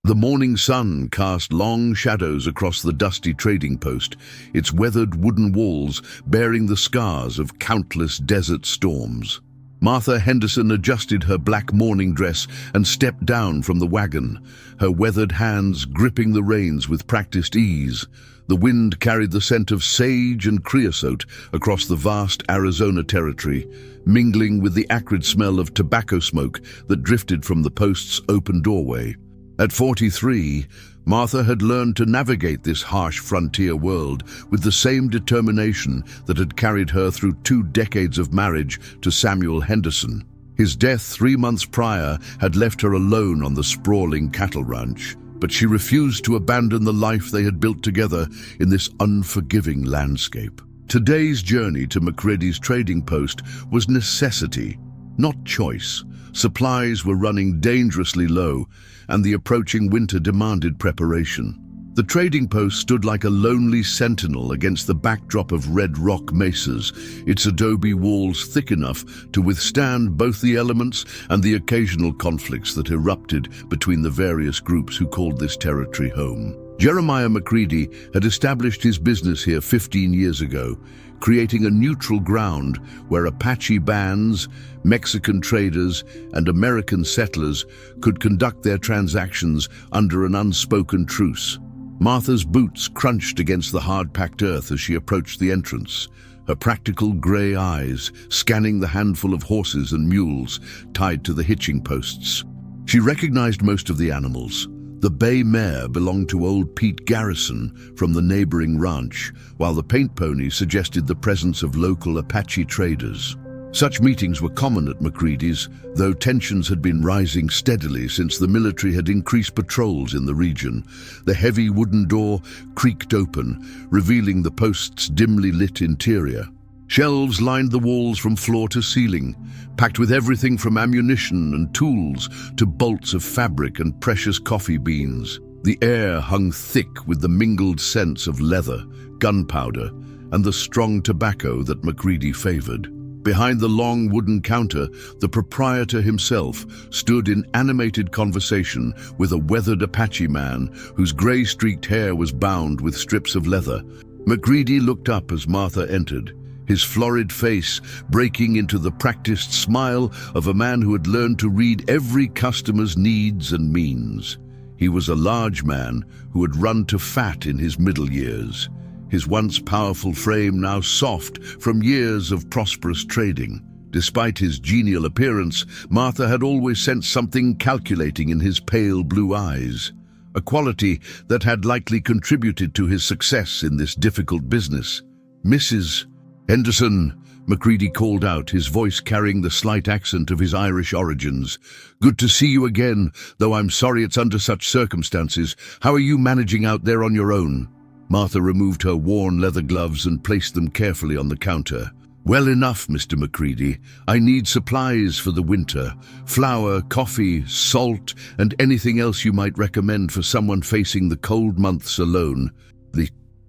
The morning sun cast long shadows across the dusty trading post, its weathered wooden walls bearing the scars of countless desert storms. Martha Henderson adjusted her black morning dress and stepped down from the wagon, her weathered hands gripping the reins with practiced ease. The wind carried the scent of sage and creosote across the vast Arizona territory, mingling with the acrid smell of tobacco smoke that drifted from the post's open doorway. At 43, Martha had learned to navigate this harsh frontier world with the same determination that had carried her through 2 decades of marriage to Samuel Henderson. His death 3 months prior had left her alone on the sprawling cattle ranch, but she refused to abandon the life they had built together in this unforgiving landscape. Today's journey to McCready's trading post was necessity, not choice. Supplies were running dangerously low, and the approaching winter demanded preparation. The trading post stood like a lonely sentinel against the backdrop of red rock mesas, its adobe walls thick enough to withstand both the elements and the occasional conflicts that erupted between the various groups who called this territory home. Jeremiah McCready had established his business here 15 years ago, creating a neutral ground where Apache bands, Mexican traders, and American settlers could conduct their transactions under an unspoken truce. Martha's boots crunched against the hard-packed earth as she approached the entrance, her practical grey eyes scanning the handful of horses and mules tied to the hitching posts. She recognized most of the animals. The bay mare belonged to old Pete Garrison from the neighboring ranch, while the paint pony suggested the presence of local Apache traders. Such meetings were common at McCready's, though tensions had been rising steadily since the military had increased patrols in the region. The heavy wooden door creaked open, revealing the post's dimly lit interior. Shelves lined the walls from floor to ceiling, packed with everything from ammunition and tools to bolts of fabric and precious coffee beans. The air hung thick with the mingled scents of leather, gunpowder, and the strong tobacco that McCready favored. Behind the long wooden counter, the proprietor himself stood in animated conversation with a weathered Apache man whose gray-streaked hair was bound with strips of leather. McCready looked up as Martha entered, his florid face breaking into the practiced smile of a man who had learned to read every customer's needs and means. He was a large man who had run to fat in his middle years, his once powerful frame now soft from years of prosperous trading. Despite his genial appearance, Martha had always sensed something calculating in his pale blue eyes, a quality that had likely contributed to his success in this difficult business. "Mrs. Henderson," McCready called out, his voice carrying the slight accent of his Irish origins. "Good to see you again, though I'm sorry it's under such circumstances. How are you managing out there on your own?" Martha removed her worn leather gloves and placed them carefully on the counter. "Well enough, Mr. McCready. I need supplies for the winter. Flour, coffee, salt, and anything else you might recommend for someone facing the cold months alone."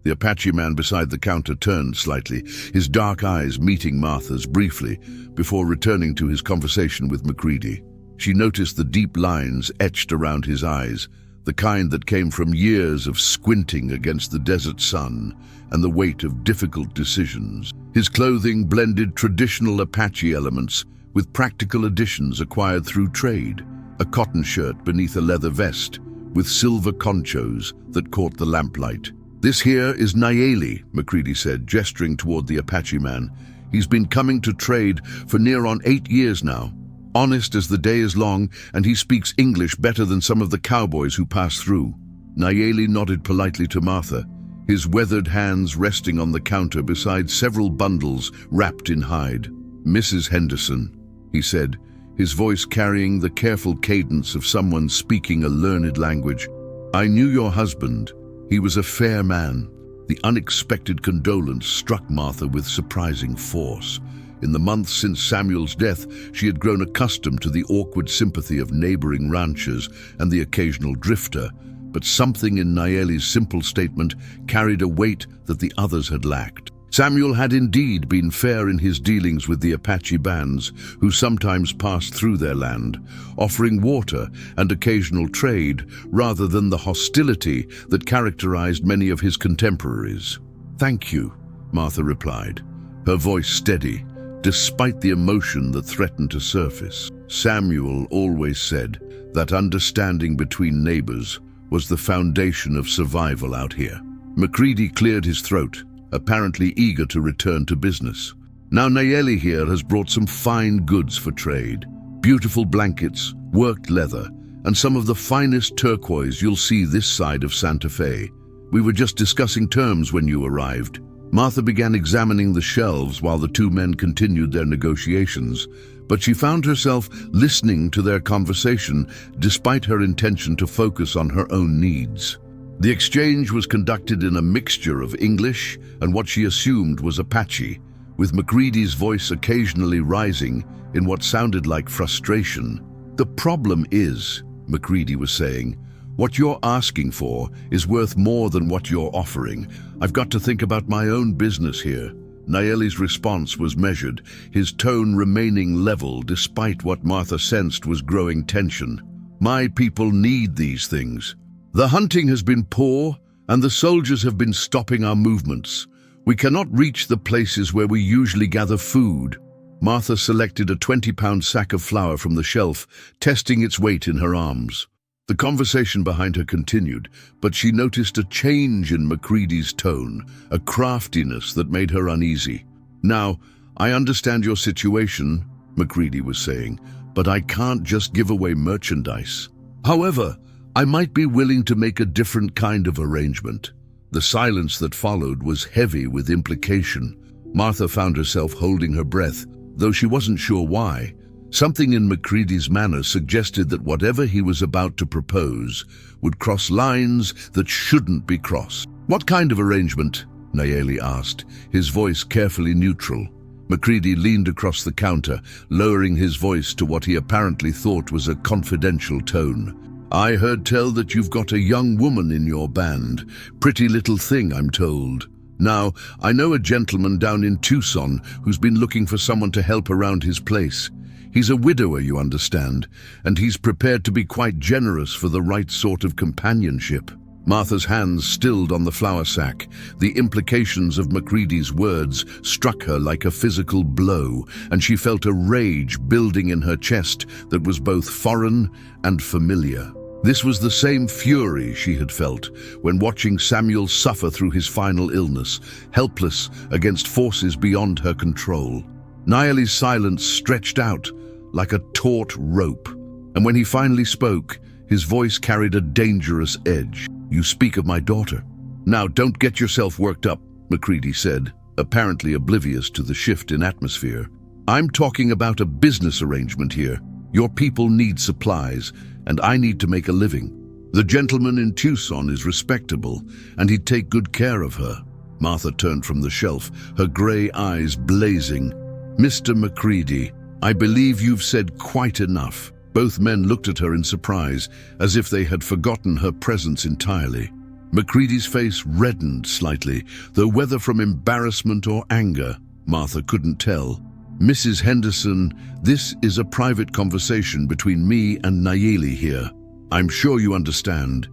The Apache man beside the counter turned slightly, his dark eyes meeting Martha's briefly before returning to his conversation with McCready. She noticed the deep lines etched around his eyes, the kind that came from years of squinting against the desert sun and the weight of difficult decisions. His clothing blended traditional Apache elements with practical additions acquired through trade, a cotton shirt beneath a leather vest with silver conchos that caught the lamplight. "This here is Nayeli," McCready said, gesturing toward the Apache man. "He's been coming to trade for near on 8 years now. Honest as the day is long, and he speaks English better than some of the cowboys who pass through." Nayeli nodded politely to Martha, his weathered hands resting on the counter beside several bundles wrapped in hide. "Mrs. Henderson," he said, his voice carrying the careful cadence of someone speaking a learned language. "I knew your husband. He was a fair man." The unexpected condolence struck Martha with surprising force. In the months since Samuel's death, she had grown accustomed to the awkward sympathy of neighboring ranchers and the occasional drifter, but something in Nayeli's simple statement carried a weight that the others had lacked. Samuel had indeed been fair in his dealings with the Apache bands, who sometimes passed through their land, offering water and occasional trade rather than the hostility that characterized many of his contemporaries. "Thank you," Martha replied, her voice steady, despite the emotion that threatened to surface. Samuel always said that understanding between neighbors was the foundation of survival out here. MacReady cleared his throat, apparently eager to return to business. "Now Nayeli here has brought some fine goods for trade. Beautiful blankets, worked leather, and some of the finest turquoise you'll see this side of Santa Fe. We were just discussing terms when you arrived." Martha began examining the shelves while the two men continued their negotiations, but she found herself listening to their conversation despite her intention to focus on her own needs. The exchange was conducted in a mixture of English and what she assumed was Apache, with MacReady's voice occasionally rising in what sounded like frustration. "The problem is," MacReady was saying, "what you're asking for is worth more than what you're offering. I've got to think about my own business here." Nayeli's response was measured, his tone remaining level despite what Martha sensed was growing tension. "My people need these things. The hunting has been poor, and the soldiers have been stopping our movements. We cannot reach the places where we usually gather food." Martha selected a 20-pound sack of flour from the shelf, testing its weight in her arms. The conversation behind her continued, but she noticed a change in MacReady's tone, a craftiness that made her uneasy. "Now, I understand your situation," MacReady was saying, "but I can't just give away merchandise. However, I might be willing to make a different kind of arrangement." The silence that followed was heavy with implication. Martha found herself holding her breath, though she wasn't sure why. Something in MacReady's manner suggested that whatever he was about to propose would cross lines that shouldn't be crossed. "What kind of arrangement?" Nayeli asked, his voice carefully neutral. MacReady leaned across the counter, lowering his voice to what he apparently thought was a confidential tone. "I heard tell that you've got a young woman in your band. Pretty little thing, I'm told. Now, I know a gentleman down in Tucson who's been looking for someone to help around his place. He's a widower, you understand, and he's prepared to be quite generous for the right sort of companionship." Martha's hands stilled on the flour sack. The implications of MacReady's words struck her like a physical blow, and she felt a rage building in her chest that was both foreign and familiar. This was the same fury she had felt when watching Samuel suffer through his final illness, helpless against forces beyond her control. Nayeli's silence stretched out like a taut rope, and when he finally spoke, his voice carried a dangerous edge. "You speak of my daughter. Now, don't get yourself worked up," MacReady said, apparently oblivious to the shift in atmosphere. "I'm talking about a business arrangement here. Your people need supplies, and I need to make a living. The gentleman in Tucson is respectable, and he'd take good care of her." Martha turned from the shelf, her gray eyes blazing. "Mr. MacReady, I believe you've said quite enough." Both men looked at her in surprise, as if they had forgotten her presence entirely. MacReady's face reddened slightly, though whether from embarrassment or anger, Martha couldn't tell. "Mrs. Henderson, this is a private conversation between me and Nayeli here. I'm sure you understand."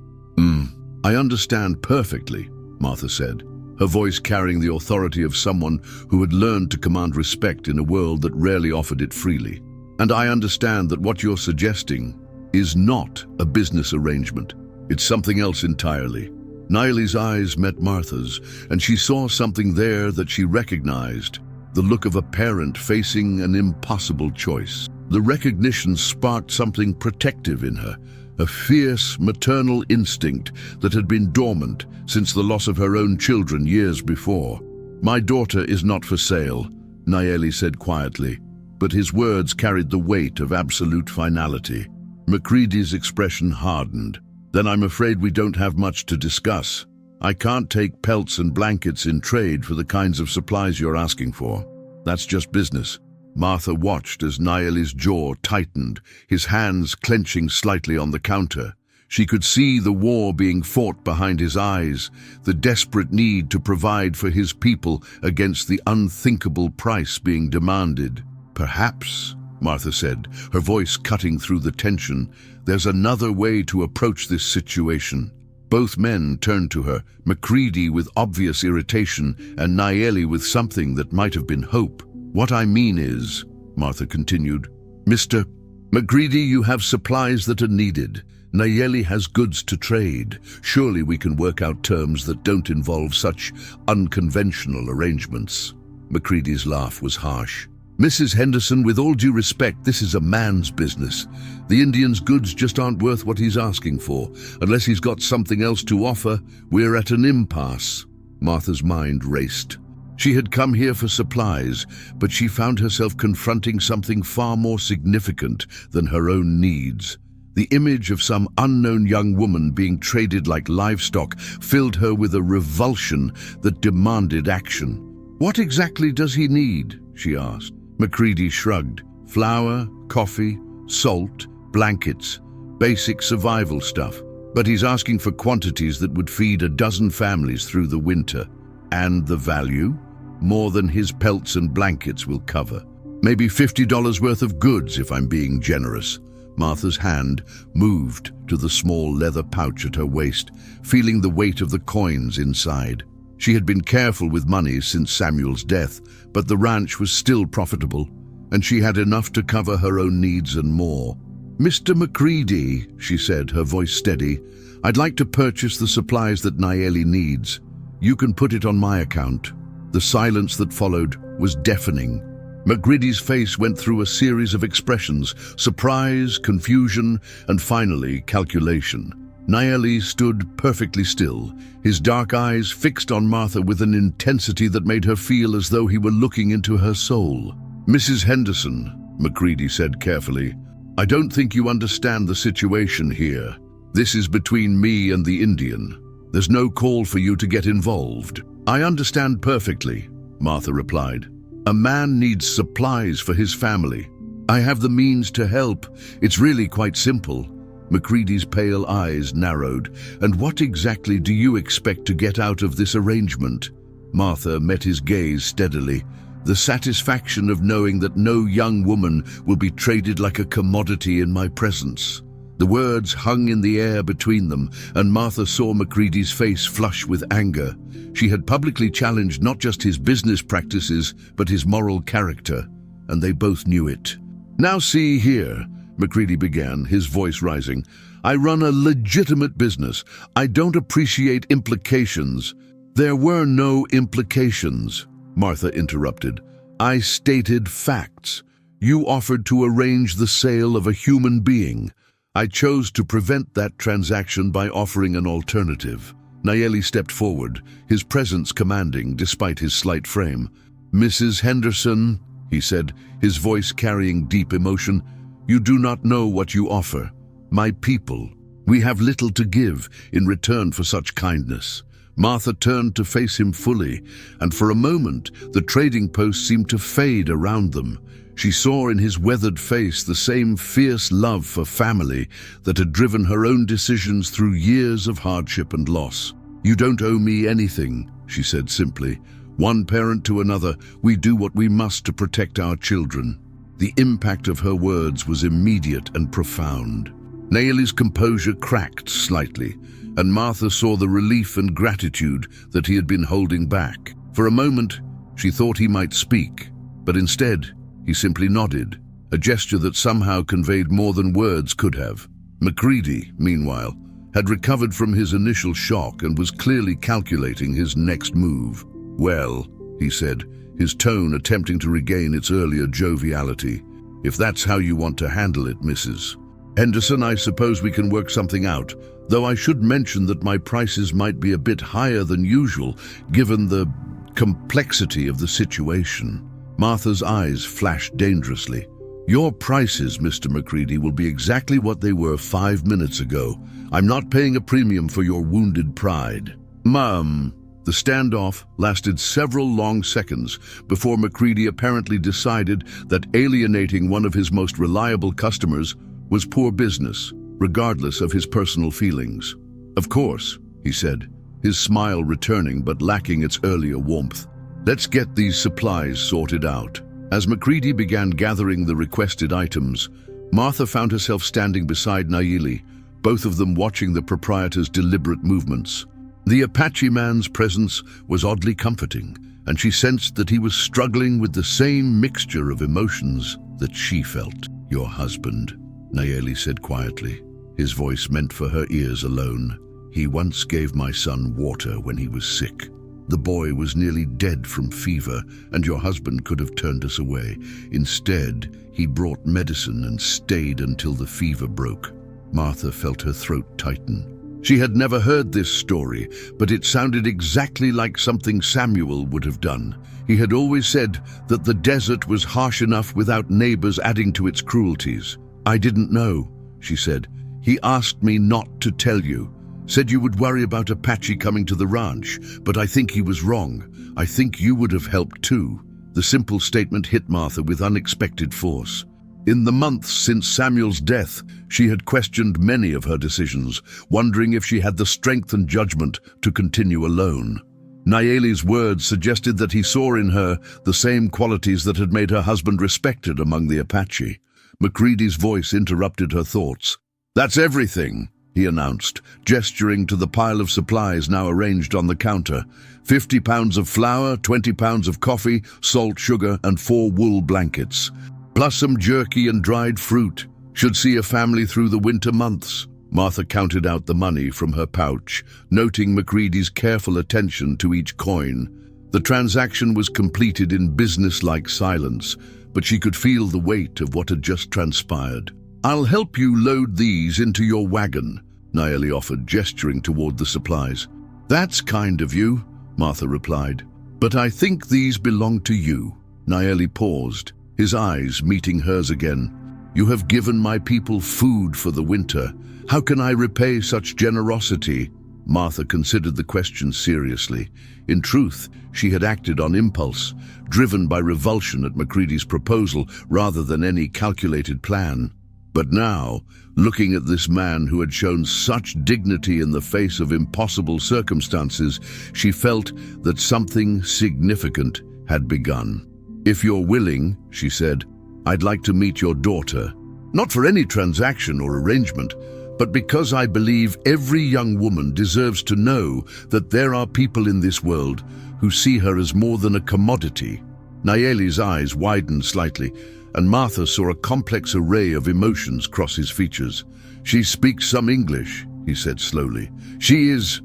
"I understand perfectly," Martha said, her voice carrying the authority of someone who had learned to command respect in a world that rarely offered it freely. "And I understand that what you're suggesting is not a business arrangement. It's something else entirely." Nayeli's eyes met Martha's, and she saw something there that she recognized, the look of a parent facing an impossible choice. The recognition sparked something protective in her, a fierce maternal instinct that had been dormant since the loss of her own children years before. "My daughter is not for sale," Nayeli said quietly, but his words carried the weight of absolute finality. MacReady's expression hardened. "Then I'm afraid we don't have much to discuss. I can't take pelts and blankets in trade for the kinds of supplies you're asking for. That's just business." Martha watched as Nayeli's jaw tightened, his hands clenching slightly on the counter. She could see the war being fought behind his eyes, the desperate need to provide for his people against the unthinkable price being demanded. "Perhaps," Martha said, her voice cutting through the tension, "there's another way to approach this situation." Both men turned to her, Macready with obvious irritation and Nayeli with something that might have been hope. "What I mean is," Martha continued, "Mr. Macready, you have supplies that are needed. Nayeli has goods to trade. Surely we can work out terms that don't involve such unconventional arrangements." Macready's laugh was harsh. "Mrs. Henderson, with all due respect, this is a man's business. The Indian's goods just aren't worth what he's asking for. Unless he's got something else to offer, we're at an impasse." Martha's mind raced. She had come here for supplies, but she found herself confronting something far more significant than her own needs. The image of some unknown young woman being traded like livestock filled her with a revulsion that demanded action. "What exactly does he need?" she asked. Macready shrugged. "Flour, coffee, salt, blankets, basic survival stuff. But he's asking for quantities that would feed a dozen families through the winter. And the value? More than his pelts and blankets will cover. Maybe $50 worth of goods, if I'm being generous." Martha's hand moved to the small leather pouch at her waist, feeling the weight of the coins inside. She had been careful with money since Samuel's death, but the ranch was still profitable, and she had enough to cover her own needs and more. "Mr. Macready," she said, her voice steady, "I'd like to purchase the supplies that Nayeli needs. You can put it on my account." The silence that followed was deafening. Macready's face went through a series of expressions: surprise, confusion, and finally calculation. Nayeli stood perfectly still, his dark eyes fixed on Martha with an intensity that made her feel as though he were looking into her soul. "Mrs. Henderson," Macready said carefully, "I don't think you understand the situation here. This is between me and the Indian. There's no call for you to get involved." "I understand perfectly," Martha replied. "A man needs supplies for his family. I have the means to help. It's really quite simple." Macready's pale eyes narrowed. "And what exactly do you expect to get out of this arrangement?" Martha met his gaze steadily. "The satisfaction of knowing that no young woman will be traded like a commodity in my presence." The words hung in the air between them, and Martha saw Macready's face flush with anger. She had publicly challenged not just his business practices, but his moral character, and they both knew it. "Now see here," Macready began, his voice rising, "I run a legitimate business. I don't appreciate implications." "There were no implications," Martha interrupted. "I stated facts. You offered to arrange the sale of a human being. I chose to prevent that transaction by offering an alternative." Nayeli stepped forward, his presence commanding despite his slight frame. "Mrs. Henderson," he said, his voice carrying deep emotion, "you do not know what you offer. My people, we have little to give in return for such kindness." Martha turned to face him fully, and for a moment the trading post seemed to fade around them. She saw in his weathered face the same fierce love for family that had driven her own decisions through years of hardship and loss. "You don't owe me anything," she said simply. "One parent to another, we do what we must to protect our children." The impact of her words was immediate and profound. Nayeli's composure cracked slightly, and Martha saw the relief and gratitude that he had been holding back. For a moment, she thought he might speak, but instead, he simply nodded, a gesture that somehow conveyed more than words could have. Macready, meanwhile, had recovered from his initial shock and was clearly calculating his next move. "Well," he said, his tone attempting to regain its earlier joviality, "if that's how you want to handle it, Mrs. Henderson, I suppose we can work something out, though I should mention that my prices might be a bit higher than usual, given the complexity of the situation." Martha's eyes flashed dangerously. "Your prices, Mr. Macready, will be exactly what they were 5 minutes ago. I'm not paying a premium for your wounded pride." "Ma'am." The standoff lasted several long seconds before Macready apparently decided that alienating one of his most reliable customers was poor business. regardless of his personal feelings. "Of course," he said, his smile returning but lacking its earlier warmth. "Let's get these supplies sorted out." As Macready began gathering the requested items, Martha found herself standing beside Nayeli, both of them watching the proprietor's deliberate movements. The Apache man's presence was oddly comforting, and she sensed that he was struggling with the same mixture of emotions that she felt. "Your husband," Nayeli said quietly, his voice meant for her ears alone. "He once gave my son water when he was sick. The boy was nearly dead from fever, and your husband could have turned us away. Instead, he brought medicine and stayed until the fever broke." Martha felt her throat tighten. She had never heard this story, but it sounded exactly like something Samuel would have done. He had always said that the desert was harsh enough without neighbors adding to its cruelties. "I didn't know," she said. "He asked me not to tell you. Said you would worry about Apache coming to the ranch, but I think he was wrong. I think you would have helped too." The simple statement hit Martha with unexpected force. In the months since Samuel's death, she had questioned many of her decisions, wondering if she had the strength and judgment to continue alone. Nayeli's words suggested that he saw in her the same qualities that had made her husband respected among the Apache. Macready's voice interrupted her thoughts. "That's everything," he announced, gesturing to the pile of supplies now arranged on the counter. 50 pounds of flour, 20 pounds of coffee, salt, sugar, and 4 wool blankets. Plus some jerky and dried fruit. Should see a family through the winter months. Martha counted out the money from her pouch, noting Macready's careful attention to each coin. The transaction was completed in business-like silence, but she could feel the weight of what had just transpired. "I'll help you load these into your wagon," Nayeli offered, gesturing toward the supplies. "That's kind of you," Martha replied. "But I think these belong to you." Nayeli paused, his eyes meeting hers again. "You have given my people food for the winter. How can I repay such generosity?" Martha considered the question seriously. In truth, she had acted on impulse, driven by revulsion at Macready's proposal rather than any calculated plan. But now, looking at this man who had shown such dignity in the face of impossible circumstances, she felt that something significant had begun. "If you're willing," she said, "I'd like to meet your daughter. Not for any transaction or arrangement, but because I believe every young woman deserves to know that there are people in this world who see her as more than a commodity." Nayeli's eyes widened slightly, and Martha saw a complex array of emotions cross his features. "She speaks some English," he said slowly. She is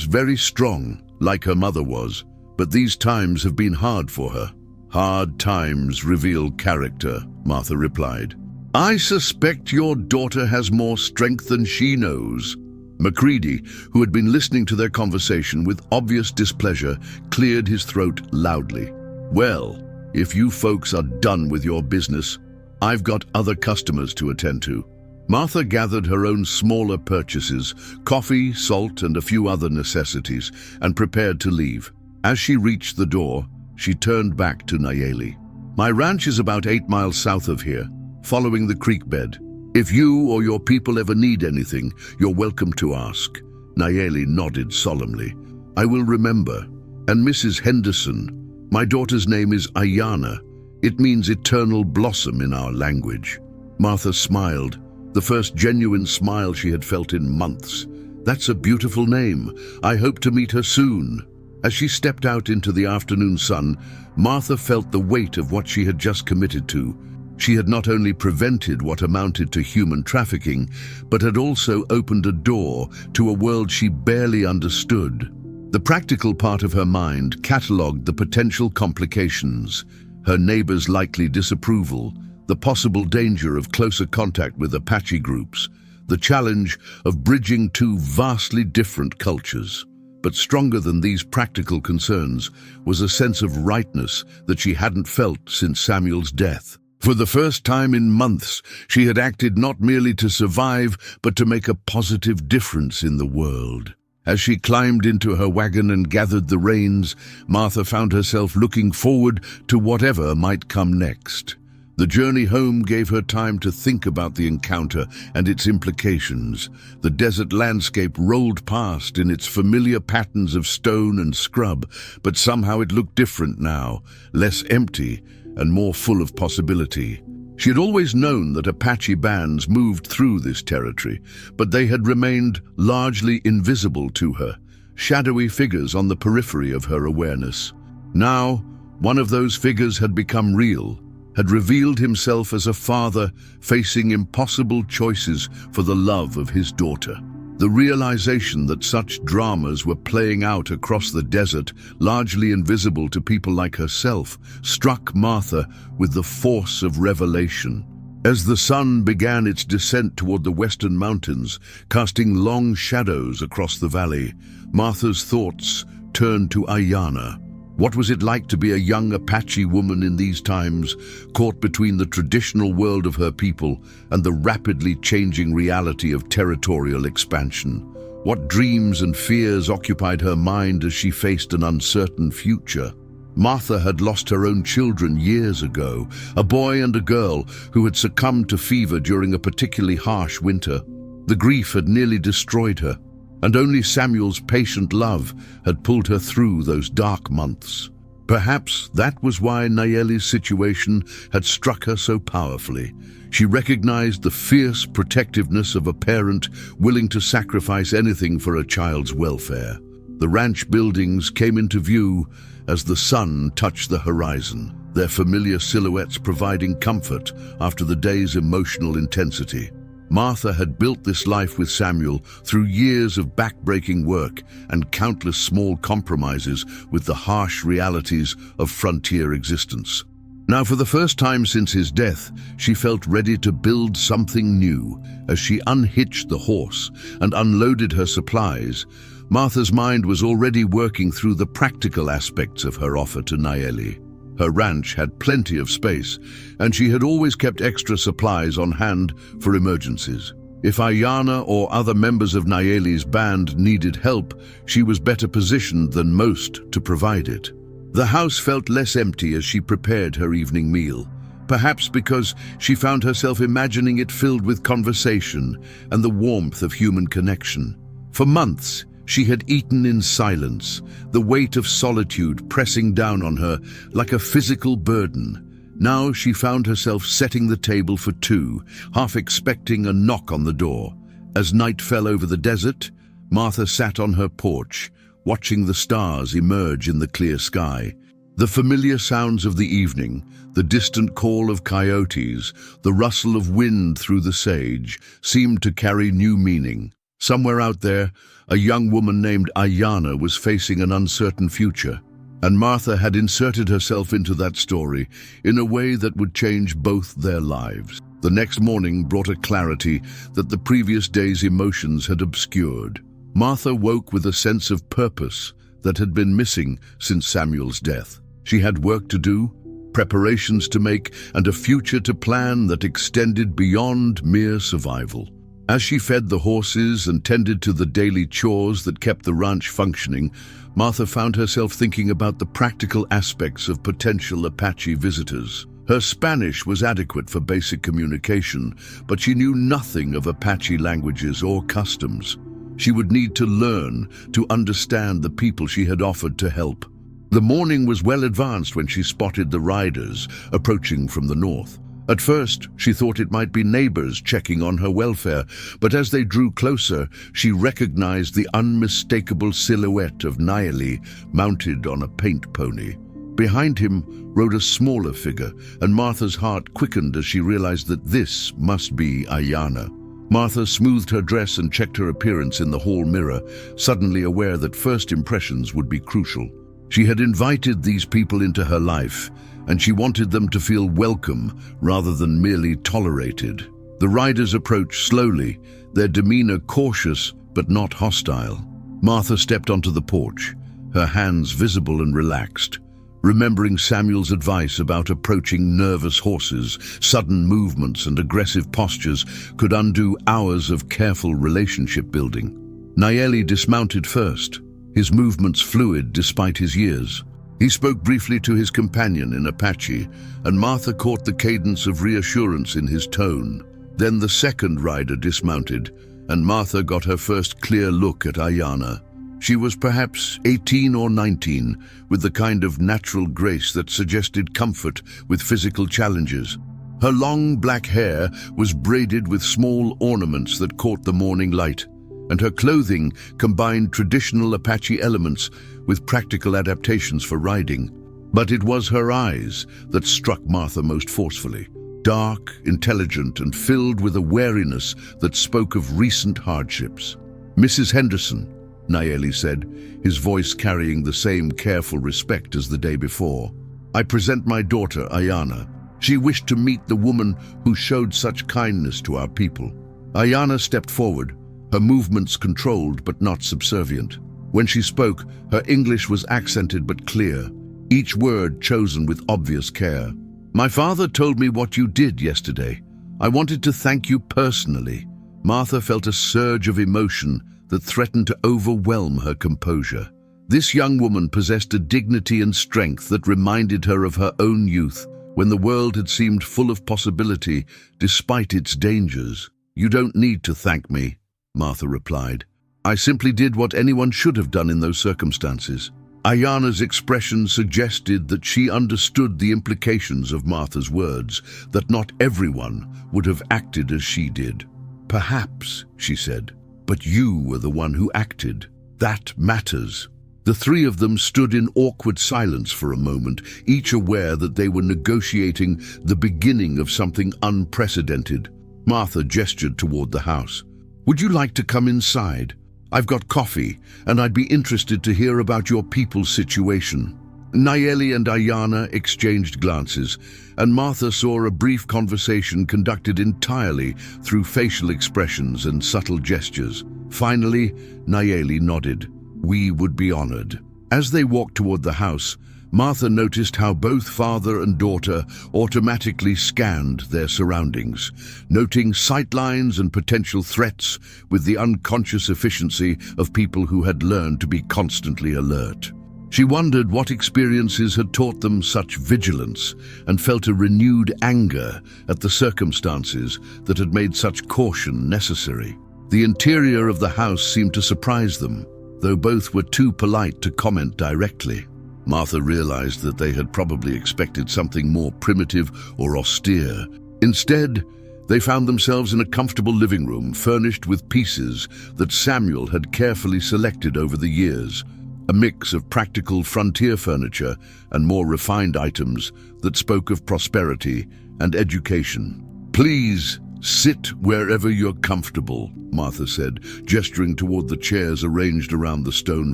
very strong, like her mother was, but these times have been hard for her." "Hard times reveal character," Martha replied. "I suspect your daughter has more strength than she knows." Macready, who had been listening to their conversation with obvious displeasure, cleared his throat loudly. "Well, if you folks are done with your business, I've got other customers to attend to." Martha gathered her own smaller purchases, coffee, salt, and a few other necessities, and prepared to leave. As she reached the door, she turned back to Nayeli. "My ranch is about 8 miles south of here, following the creek bed. If you or your people ever need anything, you're welcome to ask." Nayeli nodded solemnly. "I will remember. And Mrs. Henderson, my daughter's name is Ayana. It means eternal blossom in our language." Martha smiled, the first genuine smile she had felt in months. "That's a beautiful name. I hope to meet her soon." As she stepped out into the afternoon sun, Martha felt the weight of what she had just committed to. She had not only prevented what amounted to human trafficking, but had also opened a door to a world she barely understood. The practical part of her mind catalogued the potential complications, her neighbors' likely disapproval, the possible danger of closer contact with Apache groups, the challenge of bridging two vastly different cultures. But stronger than these practical concerns was a sense of rightness that she hadn't felt since Samuel's death. For the first time in months, she had acted not merely to survive, but to make a positive difference in the world. As she climbed into her wagon and gathered the reins, Martha found herself looking forward to whatever might come next. The journey home gave her time to think about the encounter and its implications. The desert landscape rolled past in its familiar patterns of stone and scrub, but somehow it looked different now, less empty and more full of possibility. She had always known that Apache bands moved through this territory, but they had remained largely invisible to her, shadowy figures on the periphery of her awareness. Now, one of those figures had become real, had revealed himself as a father facing impossible choices for the love of his daughter. The realization that such dramas were playing out across the desert, largely invisible to people like herself, struck Martha with the force of revelation. As the sun began its descent toward the western mountains, casting long shadows across the valley, Martha's thoughts turned to Ayanna. What was it like to be a young Apache woman in these times, caught between the traditional world of her people and the rapidly changing reality of territorial expansion? What dreams and fears occupied her mind as she faced an uncertain future? Martha had lost her own children years ago, a boy and a girl who had succumbed to fever during a particularly harsh winter. The grief had nearly destroyed her, and only Samuel's patient love had pulled her through those dark months. Perhaps that was why Nayeli's situation had struck her so powerfully. She recognized the fierce protectiveness of a parent willing to sacrifice anything for a child's welfare. The ranch buildings came into view as the sun touched the horizon, their familiar silhouettes providing comfort after the day's emotional intensity. Martha had built this life with Samuel through years of back-breaking work and countless small compromises with the harsh realities of frontier existence. Now, for the first time since his death, she felt ready to build something new. As she unhitched the horse and unloaded her supplies, Martha's mind was already working through the practical aspects of her offer to Nayeli. Her ranch had plenty of space, and she had always kept extra supplies on hand for emergencies. If Ayanna or other members of Nayeli's band needed help, she was better positioned than most to provide it. The house felt less empty as she prepared her evening meal, perhaps because she found herself imagining it filled with conversation and the warmth of human connection. For months, she had eaten in silence, the weight of solitude pressing down on her like a physical burden. Now she found herself setting the table for two, half expecting a knock on the door. As night fell over the desert, Martha sat on her porch, watching the stars emerge in the clear sky. The familiar sounds of the evening, the distant call of coyotes, the rustle of wind through the sage, seemed to carry new meaning. Somewhere out there, a young woman named Ayanna was facing an uncertain future, and Martha had inserted herself into that story in a way that would change both their lives. The next morning brought a clarity that the previous day's emotions had obscured. Martha woke with a sense of purpose that had been missing since Samuel's death. She had work to do, preparations to make, and a future to plan that extended beyond mere survival. As she fed the horses and tended to the daily chores that kept the ranch functioning, Martha found herself thinking about the practical aspects of potential Apache visitors. Her Spanish was adequate for basic communication, but she knew nothing of Apache languages or customs. She would need to learn to understand the people she had offered to help. The morning was well advanced when she spotted the riders approaching from the north. At first, she thought it might be neighbors checking on her welfare, but as they drew closer, she recognized the unmistakable silhouette of Nayeli mounted on a paint pony. Behind him rode a smaller figure, and Martha's heart quickened as she realized that this must be Ayanna. Martha smoothed her dress and checked her appearance in the hall mirror, suddenly aware that first impressions would be crucial. She had invited these people into her life, and she wanted them to feel welcome rather than merely tolerated. The riders approached slowly, their demeanor cautious but not hostile. Martha stepped onto the porch, her hands visible and relaxed. Remembering Samuel's advice about approaching nervous horses, sudden movements and aggressive postures could undo hours of careful relationship building. Nayeli dismounted first, his movements fluid despite his years. He spoke briefly to his companion in Apache, and Martha caught the cadence of reassurance in his tone. Then the second rider dismounted, and Martha got her first clear look at Ayana. She was perhaps 18 or 19, with the kind of natural grace that suggested comfort with physical challenges. Her long black hair was braided with small ornaments that caught the morning light, and her clothing combined traditional Apache elements with practical adaptations for riding. But it was her eyes that struck Martha most forcefully. Dark, intelligent, and filled with a wariness that spoke of recent hardships. "Mrs. Henderson," Nayeli said, his voice carrying the same careful respect as the day before, "I present my daughter, Ayana. She wished to meet the woman who showed such kindness to our people." Ayana stepped forward, her movements controlled but not subservient. When she spoke, her English was accented but clear, each word chosen with obvious care. "My father told me what you did yesterday. I wanted to thank you personally." Martha felt a surge of emotion that threatened to overwhelm her composure. This young woman possessed a dignity and strength that reminded her of her own youth, when the world had seemed full of possibility despite its dangers. "You don't need to thank me," Martha replied. "I simply did what anyone should have done in those circumstances." Ayana's expression suggested that she understood the implications of Martha's words, that not everyone would have acted as she did. "Perhaps," she said, "but you were the one who acted. That matters." The three of them stood in awkward silence for a moment, each aware that they were negotiating the beginning of something unprecedented. Martha gestured toward the house. "Would you like to come inside? I've got coffee, and I'd be interested to hear about your people's situation." Nayeli and Ayana exchanged glances, and Martha saw a brief conversation conducted entirely through facial expressions and subtle gestures. Finally, Nayeli nodded. "We would be honored." As they walked toward the house, Martha noticed how both father and daughter automatically scanned their surroundings, noting sightlines and potential threats with the unconscious efficiency of people who had learned to be constantly alert. She wondered what experiences had taught them such vigilance, and felt a renewed anger at the circumstances that had made such caution necessary. The interior of the house seemed to surprise them, though both were too polite to comment directly. Martha realized that they had probably expected something more primitive or austere. Instead, they found themselves in a comfortable living room furnished with pieces that Samuel had carefully selected over the years, a mix of practical frontier furniture and more refined items that spoke of prosperity and education. "Please sit wherever you're comfortable," Martha said, gesturing toward the chairs arranged around the stone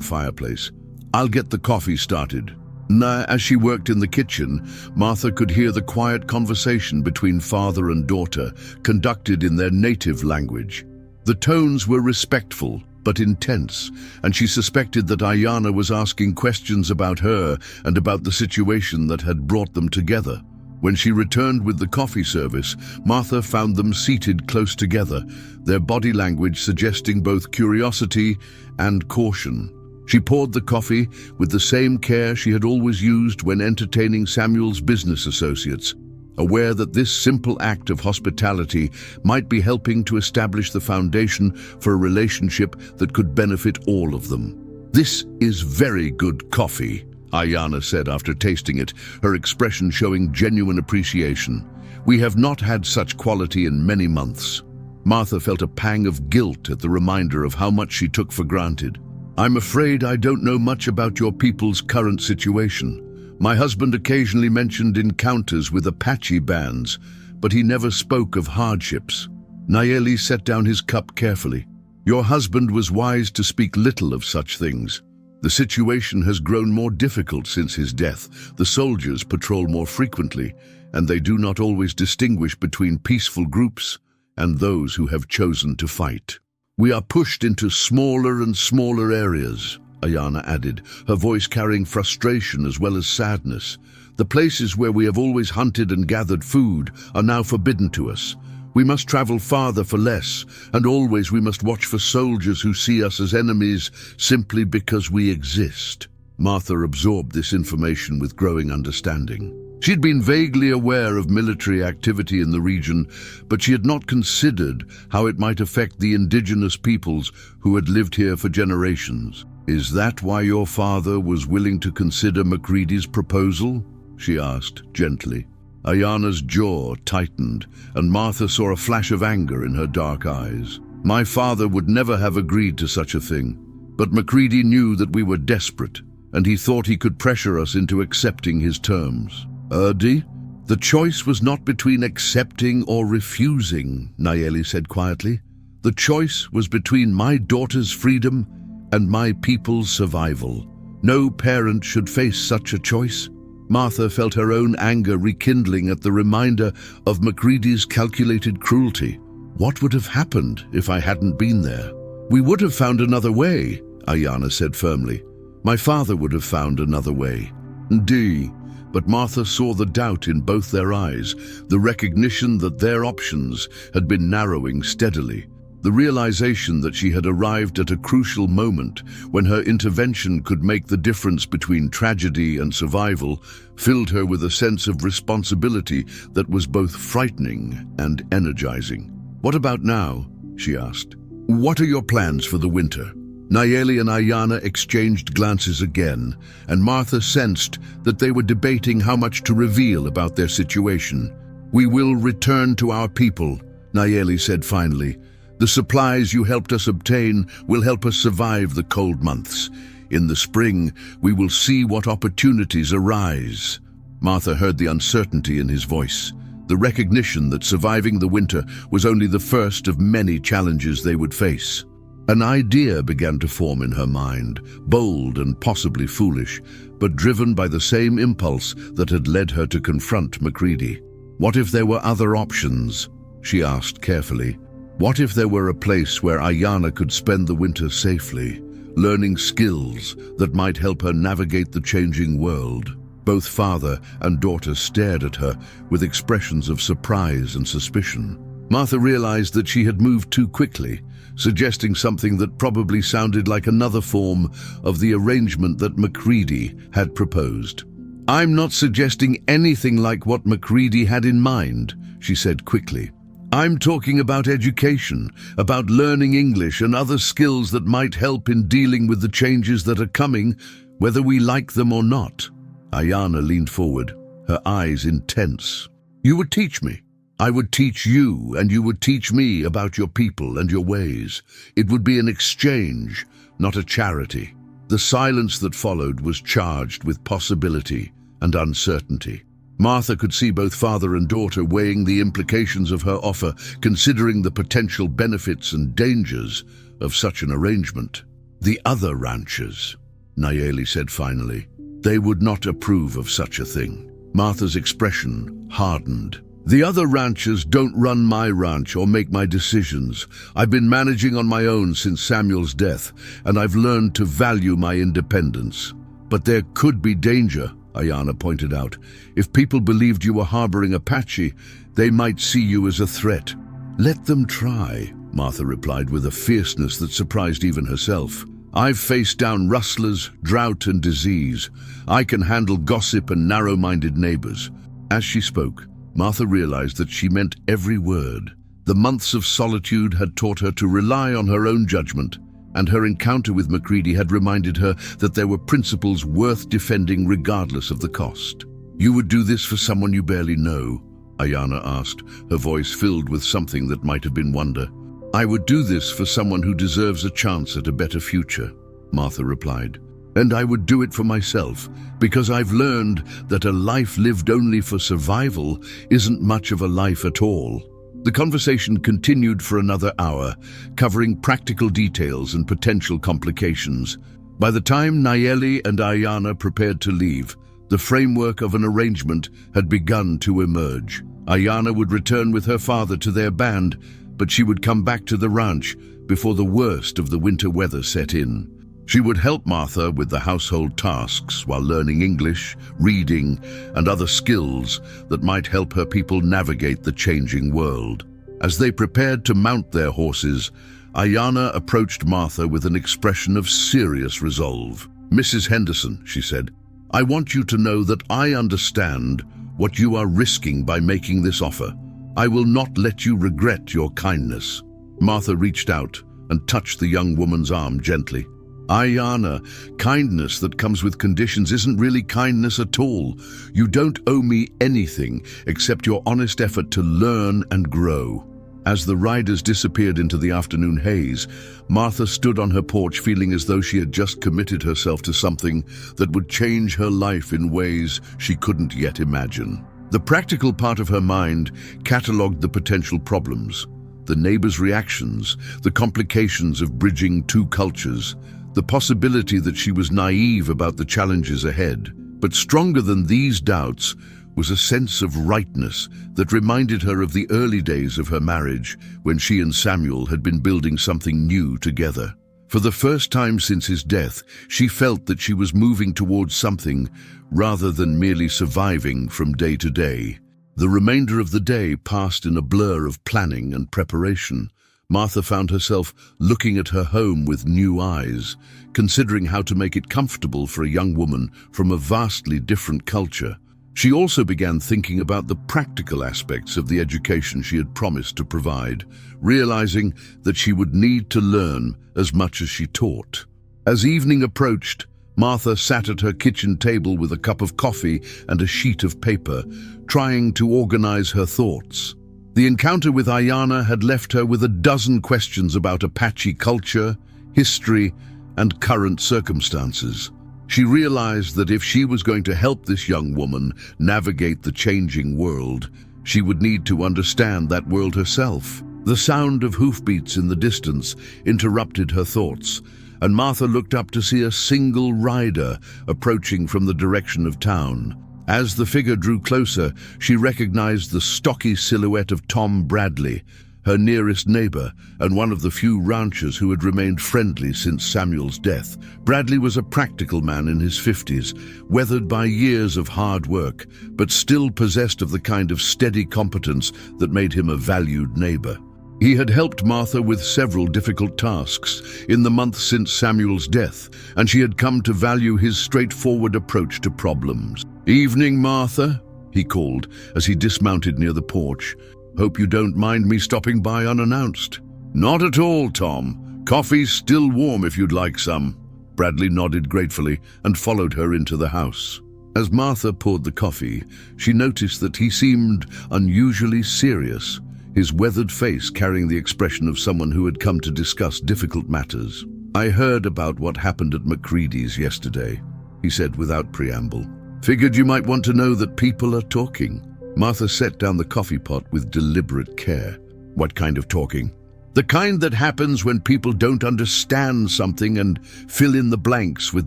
fireplace. "I'll get the coffee started." As she worked in the kitchen, Martha could hear the quiet conversation between father and daughter, conducted in their native language. The tones were respectful but intense, and she suspected that Ayana was asking questions about her and about the situation that had brought them together. When she returned with the coffee service, Martha found them seated close together, their body language suggesting both curiosity and caution. She poured the coffee with the same care she had always used when entertaining Samuel's business associates, aware that this simple act of hospitality might be helping to establish the foundation for a relationship that could benefit all of them. "This is very good coffee," Ayana said after tasting it, her expression showing genuine appreciation. "We have not had such quality in many months." Martha felt a pang of guilt at the reminder of how much she took for granted. "I'm afraid I don't know much about your people's current situation. My husband occasionally mentioned encounters with Apache bands, but he never spoke of hardships." Nayeli set down his cup carefully. "Your husband was wise to speak little of such things. The situation has grown more difficult since his death. The soldiers patrol more frequently, and they do not always distinguish between peaceful groups and those who have chosen to fight. We are pushed into smaller and smaller areas," Ayana added, her voice carrying frustration as well as sadness. "The places where we have always hunted and gathered food are now forbidden to us. We must travel farther for less, and always we must watch for soldiers who see us as enemies simply because we exist." Martha absorbed this information with growing understanding. She'd been vaguely aware of military activity in the region, but she had not considered how it might affect the indigenous peoples who had lived here for generations. "Is that why your father was willing to consider Macready's proposal?" she asked gently. Ayana's jaw tightened, and Martha saw a flash of anger in her dark eyes. "My father would never have agreed to such a thing, but Macready knew that we were desperate, and he thought he could pressure us into accepting his terms." "Erdi, the choice was not between accepting or refusing," Nayeli said quietly. "The choice was between my daughter's freedom and my people's survival. No parent should face such a choice." Martha felt her own anger rekindling at the reminder of Macready's calculated cruelty. "What would have happened if I hadn't been there?" "We would have found another way," Ayana said firmly. "My father would have found another way." "Indeed." But Martha saw the doubt in both their eyes, the recognition that their options had been narrowing steadily. The realization that she had arrived at a crucial moment when her intervention could make the difference between tragedy and survival filled her with a sense of responsibility that was both frightening and energizing. "What about now?" she asked. "What are your plans for the winter?" Nayeli and Ayana exchanged glances again, and Martha sensed that they were debating how much to reveal about their situation. "We will return to our people," Nayeli said finally. "The supplies you helped us obtain will help us survive the cold months. In the spring, we will see what opportunities arise." Martha heard the uncertainty in his voice, the recognition that surviving the winter was only the first of many challenges they would face. An idea began to form in her mind, bold and possibly foolish, but driven by the same impulse that had led her to confront Macready. What if there were other options? She asked carefully. What if there were a place where Ayana could spend the winter safely, learning skills that might help her navigate the changing world? Both father and daughter stared at her with expressions of surprise and suspicion. Martha realized that she had moved too quickly, suggesting something that probably sounded like another form of the arrangement that Macready had proposed. "I'm not suggesting anything like what Macready had in mind," she said quickly. "I'm talking about education, about learning English and other skills that might help in dealing with the changes that are coming, whether we like them or not." Ayana leaned forward, her eyes intense. "You would teach me. I would teach you, and you would teach me about your people and your ways. It would be an exchange, not a charity." The silence that followed was charged with possibility and uncertainty. Martha could see both father and daughter weighing the implications of her offer, considering the potential benefits and dangers of such an arrangement. "The other ranchers," Nayeli said finally. "They would not approve of such a thing." Martha's expression hardened. "The other ranchers don't run my ranch or make my decisions. I've been managing on my own since Samuel's death, and I've learned to value my independence." "But there could be danger," Ayana pointed out. "If people believed you were harboring Apache, they might see you as a threat." "Let them try," Martha replied with a fierceness that surprised even herself. "I've faced down rustlers, drought and disease. I can handle gossip and narrow-minded neighbors." As she spoke, Martha realized that she meant every word. The months of solitude had taught her to rely on her own judgment, and her encounter with Macready had reminded her that there were principles worth defending regardless of the cost. "You would do this for someone you barely know?" Ayana asked, her voice filled with something that might have been wonder. "I would do this for someone who deserves a chance at a better future," Martha replied. "And I would do it for myself, because I've learned that a life lived only for survival isn't much of a life at all." The conversation continued for another hour, covering practical details and potential complications. By the time Nayeli and Ayana prepared to leave, the framework of an arrangement had begun to emerge. Ayana would return with her father to their band, but she would come back to the ranch before the worst of the winter weather set in. She would help Martha with the household tasks while learning English, reading, and other skills that might help her people navigate the changing world. As they prepared to mount their horses, Ayana approached Martha with an expression of serious resolve. "Mrs. Henderson," she said, "I want you to know that I understand what you are risking by making this offer. I will not let you regret your kindness." Martha reached out and touched the young woman's arm gently. "Ayanna, kindness that comes with conditions isn't really kindness at all. You don't owe me anything except your honest effort to learn and grow." As the riders disappeared into the afternoon haze, Martha stood on her porch feeling as though she had just committed herself to something that would change her life in ways she couldn't yet imagine. The practical part of her mind catalogued the potential problems, the neighbors' reactions, the complications of bridging two cultures, the possibility that she was naive about the challenges ahead. But stronger than these doubts was a sense of rightness that reminded her of the early days of her marriage when she and Samuel had been building something new together. For the first time since his death, she felt that she was moving towards something rather than merely surviving from day to day. The remainder of the day passed in a blur of planning and preparation. Martha found herself looking at her home with new eyes, considering how to make it comfortable for a young woman from a vastly different culture. She also began thinking about the practical aspects of the education she had promised to provide, realizing that she would need to learn as much as she taught. As evening approached, Martha sat at her kitchen table with a cup of coffee and a sheet of paper, trying to organize her thoughts. The encounter with Ayanna had left her with a dozen questions about Apache culture, history, and current circumstances. She realized that if she was going to help this young woman navigate the changing world, she would need to understand that world herself. The sound of hoofbeats in the distance interrupted her thoughts, and Martha looked up to see a single rider approaching from the direction of town. As the figure drew closer, she recognized the stocky silhouette of Tom Bradley, her nearest neighbor and one of the few ranchers who had remained friendly since Samuel's death. Bradley was a practical man in his 50s, weathered by years of hard work, but still possessed of the kind of steady competence that made him a valued neighbor. He had helped Martha with several difficult tasks in the months since Samuel's death, and she had come to value his straightforward approach to problems. "Evening, Martha," he called as he dismounted near the porch. "Hope you don't mind me stopping by unannounced." "Not at all, Tom. Coffee's still warm if you'd like some." Bradley nodded gratefully and followed her into the house. As Martha poured the coffee, she noticed that he seemed unusually serious, his weathered face carrying the expression of someone who had come to discuss difficult matters. "I heard about what happened at McCready's yesterday," he said without preamble. "Figured you might want to know that people are talking." Martha set down the coffee pot with deliberate care. "What kind of talking?" "The kind that happens when people don't understand something and fill in the blanks with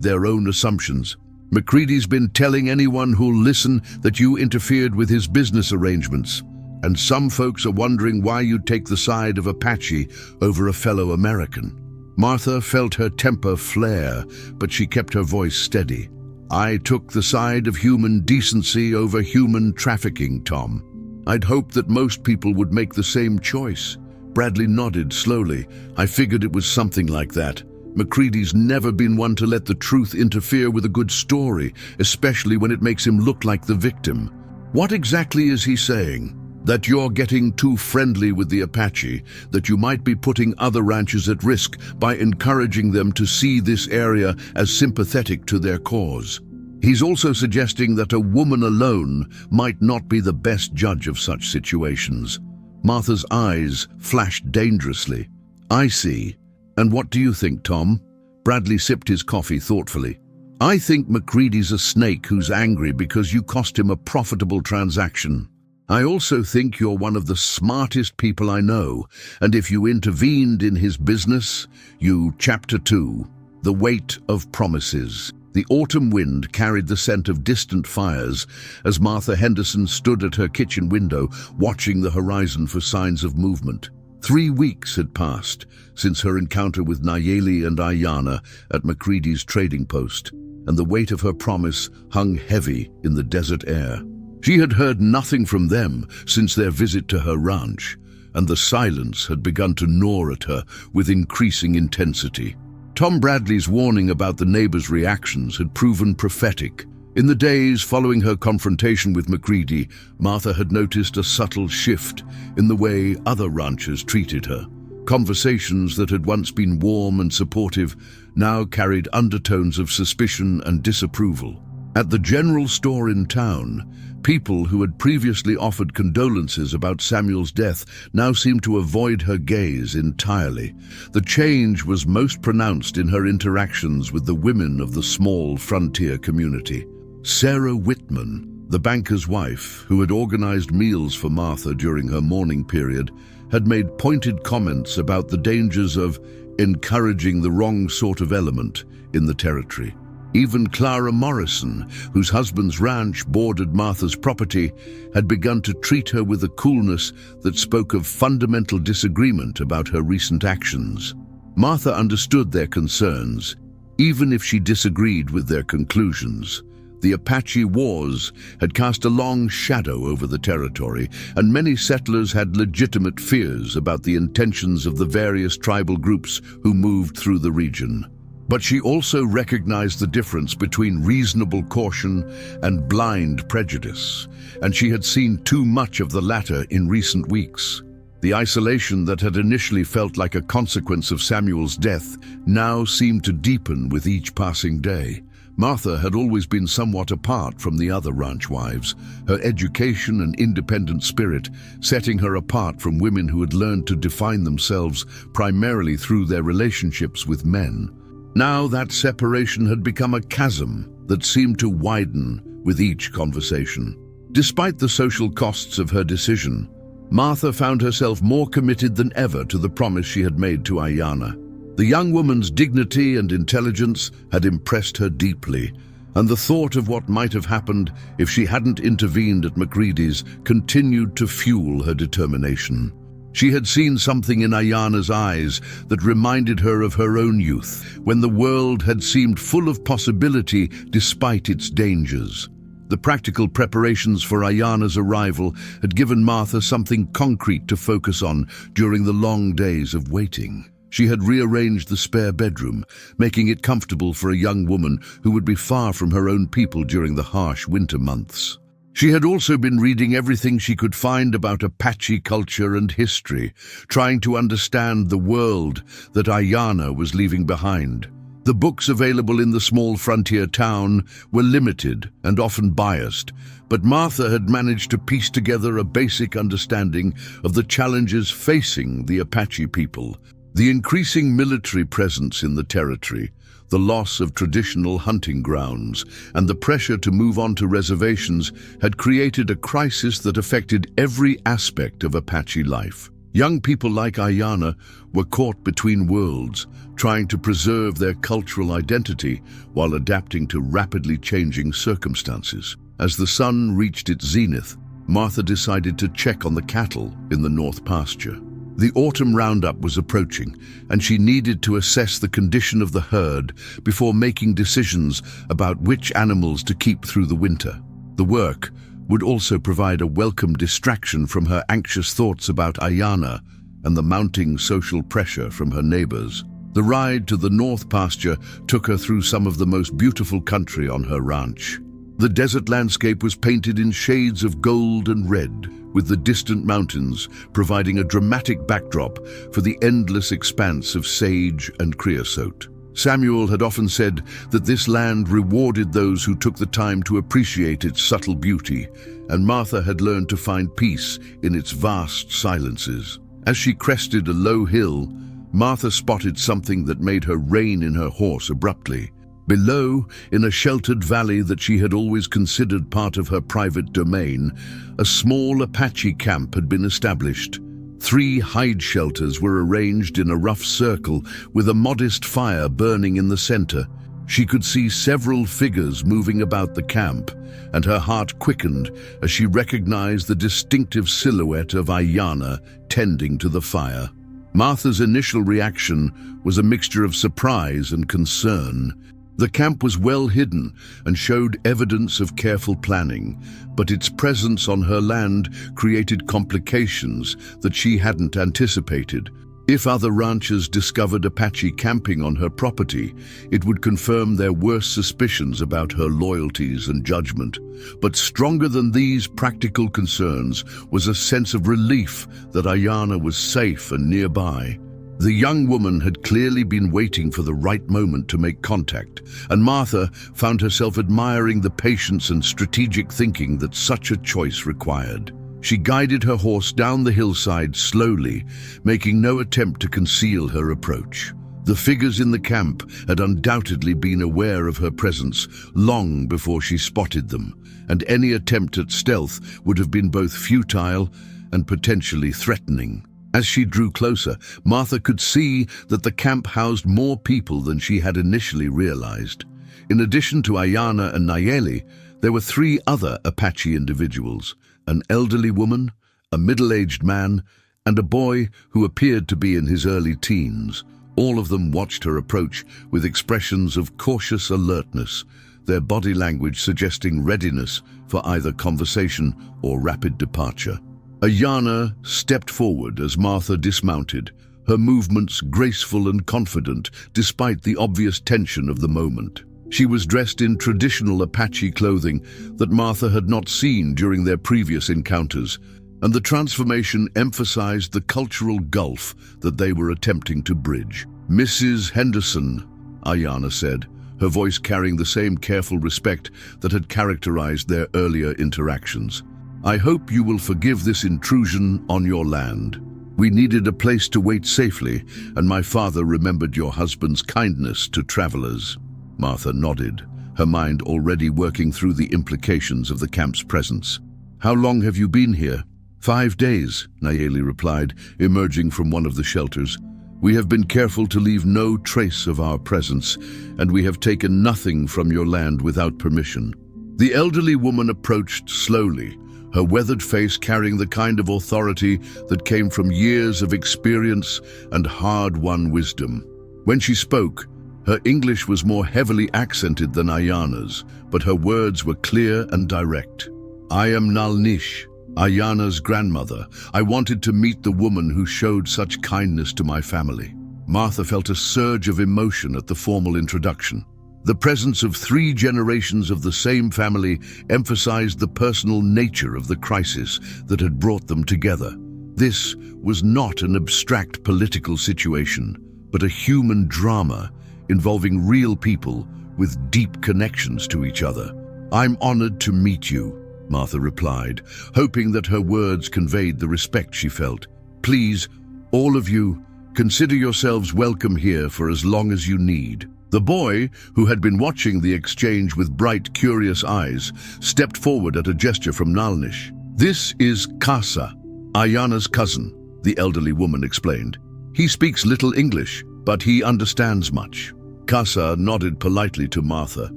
their own assumptions. McCready's been telling anyone who'll listen that you interfered with his business arrangements, and some folks are wondering why you take the side of Apache over a fellow American." Martha felt her temper flare, but she kept her voice steady. "I took the side of human decency over human trafficking, Tom. I'd hoped that most people would make the same choice." Bradley nodded slowly. "I figured it was something like that. McCready's never been one to let the truth interfere with a good story, especially when it makes him look like the victim." "What exactly is he saying?" "That you're getting too friendly with the Apache, that you might be putting other ranchers at risk by encouraging them to see this area as sympathetic to their cause. He's also suggesting that a woman alone might not be the best judge of such situations." Martha's eyes flashed dangerously. "I see. And what do you think, Tom?" Bradley sipped his coffee thoughtfully. "I think McCready's a snake who's angry because you cost him a profitable transaction. I also think you're one of the smartest people I know, and if you intervened in his business, you..." Chapter 2. The Weight of Promises. The autumn wind carried the scent of distant fires as Martha Henderson stood at her kitchen window, watching the horizon for signs of movement. 3 weeks had passed since her encounter with Nayeli and Ayanna at McCready's trading post, and the weight of her promise hung heavy in the desert air. She had heard nothing from them since their visit to her ranch, and the silence had begun to gnaw at her with increasing intensity. Tom Bradley's warning about the neighbors' reactions had proven prophetic. In the days following her confrontation with McCready, Martha had noticed a subtle shift in the way other ranchers treated her. Conversations that had once been warm and supportive now carried undertones of suspicion and disapproval. At the general store in town, people who had previously offered condolences about Samuel's death now seemed to avoid her gaze entirely. The change was most pronounced in her interactions with the women of the small frontier community. Sarah Whitman, the banker's wife, who had organized meals for Martha during her mourning period, had made pointed comments about the dangers of encouraging the wrong sort of element in the territory. Even Clara Morrison, whose husband's ranch bordered Martha's property, had begun to treat her with a coolness that spoke of fundamental disagreement about her recent actions. Martha understood their concerns, even if she disagreed with their conclusions. The Apache Wars had cast a long shadow over the territory, and many settlers had legitimate fears about the intentions of the various tribal groups who moved through the region. But she also recognized the difference between reasonable caution and blind prejudice, and she had seen too much of the latter in recent weeks. The isolation that had initially felt like a consequence of Samuel's death now seemed to deepen with each passing day. Martha had always been somewhat apart from the other ranch wives, her education and independent spirit setting her apart from women who had learned to define themselves primarily through their relationships with men. Now that separation had become a chasm that seemed to widen with each conversation. Despite the social costs of her decision, Martha found herself more committed than ever to the promise she had made to Ayanna. The young woman's dignity and intelligence had impressed her deeply, and the thought of what might have happened if she hadn't intervened at McCready's continued to fuel her determination. She had seen something in Ayanna's eyes that reminded her of her own youth, when the world had seemed full of possibility despite its dangers. The practical preparations for Ayanna's arrival had given Martha something concrete to focus on during the long days of waiting. She had rearranged the spare bedroom, making it comfortable for a young woman who would be far from her own people during the harsh winter months. She had also been reading everything she could find about Apache culture and history, trying to understand the world that Ayanna was leaving behind. The books available in the small frontier town were limited and often biased, but Martha had managed to piece together a basic understanding of the challenges facing the Apache people. The increasing military presence in the territory, the loss of traditional hunting grounds, and the pressure to move on to reservations had created a crisis that affected every aspect of Apache life. Young people like Ayanna were caught between worlds, trying to preserve their cultural identity while adapting to rapidly changing circumstances. As the sun reached its zenith, Martha decided to check on the cattle in the north pasture. The autumn roundup was approaching, and she needed to assess the condition of the herd before making decisions about which animals to keep through the winter. The work would also provide a welcome distraction from her anxious thoughts about Ayanna and the mounting social pressure from her neighbors. The ride to the north pasture took her through some of the most beautiful country on her ranch. The desert landscape was painted in shades of gold and red, with the distant mountains providing a dramatic backdrop for the endless expanse of sage and creosote. Samuel had often said that this land rewarded those who took the time to appreciate its subtle beauty, and Martha had learned to find peace in its vast silences. As she crested a low hill, Martha spotted something that made her rein in her horse abruptly. Below, in a sheltered valley that she had always considered part of her private domain, a small Apache camp had been established. 3 hide shelters were arranged in a rough circle with a modest fire burning in the center. She could see several figures moving about the camp, and her heart quickened as she recognized the distinctive silhouette of Ayanna tending to the fire. Martha's initial reaction was a mixture of surprise and concern. The camp was well hidden and showed evidence of careful planning, but its presence on her land created complications that she hadn't anticipated. If other ranchers discovered Apache camping on her property, it would confirm their worst suspicions about her loyalties and judgment. But stronger than these practical concerns was a sense of relief that Ayana was safe and nearby. The young woman had clearly been waiting for the right moment to make contact, and Martha found herself admiring the patience and strategic thinking that such a choice required. She guided her horse down the hillside slowly, making no attempt to conceal her approach. The figures in the camp had undoubtedly been aware of her presence long before she spotted them, and any attempt at stealth would have been both futile and potentially threatening. As she drew closer, Martha could see that the camp housed more people than she had initially realized. In addition to Ayana and Nayeli, there were 3 other Apache individuals: an elderly woman, a middle-aged man, and a boy who appeared to be in his early teens. All of them watched her approach with expressions of cautious alertness, their body language suggesting readiness for either conversation or rapid departure. Ayana stepped forward as Martha dismounted, her movements graceful and confident despite the obvious tension of the moment. She was dressed in traditional Apache clothing that Martha had not seen during their previous encounters, and the transformation emphasized the cultural gulf that they were attempting to bridge. "Mrs. Henderson," Ayana said, her voice carrying the same careful respect that had characterized their earlier interactions. "I hope you will forgive this intrusion on your land. We needed a place to wait safely, and my father remembered your husband's kindness to travelers." Martha nodded, her mind already working through the implications of the camp's presence. "How long have you been here?" 5 days, Nayeli replied, emerging from one of the shelters. "We have been careful to leave no trace of our presence, and we have taken nothing from your land without permission." The elderly woman approached slowly, her weathered face carrying the kind of authority that came from years of experience and hard-won wisdom. When she spoke, her English was more heavily accented than Ayana's, but her words were clear and direct. "I am Nalnish, Ayana's grandmother. I wanted to meet the woman who showed such kindness to my family." Martha felt a surge of emotion at the formal introduction. The presence of 3 generations of the same family emphasized the personal nature of the crisis that had brought them together. This was not an abstract political situation, but a human drama involving real people with deep connections to each other. "I'm honored to meet you," Martha replied, hoping that her words conveyed the respect she felt. "Please, all of you, consider yourselves welcome here for as long as you need." The boy, who had been watching the exchange with bright, curious eyes, stepped forward at a gesture from Nalnish. "This is Kasa, Ayana's cousin," the elderly woman explained. "He speaks little English, but he understands much." Kasa nodded politely to Martha,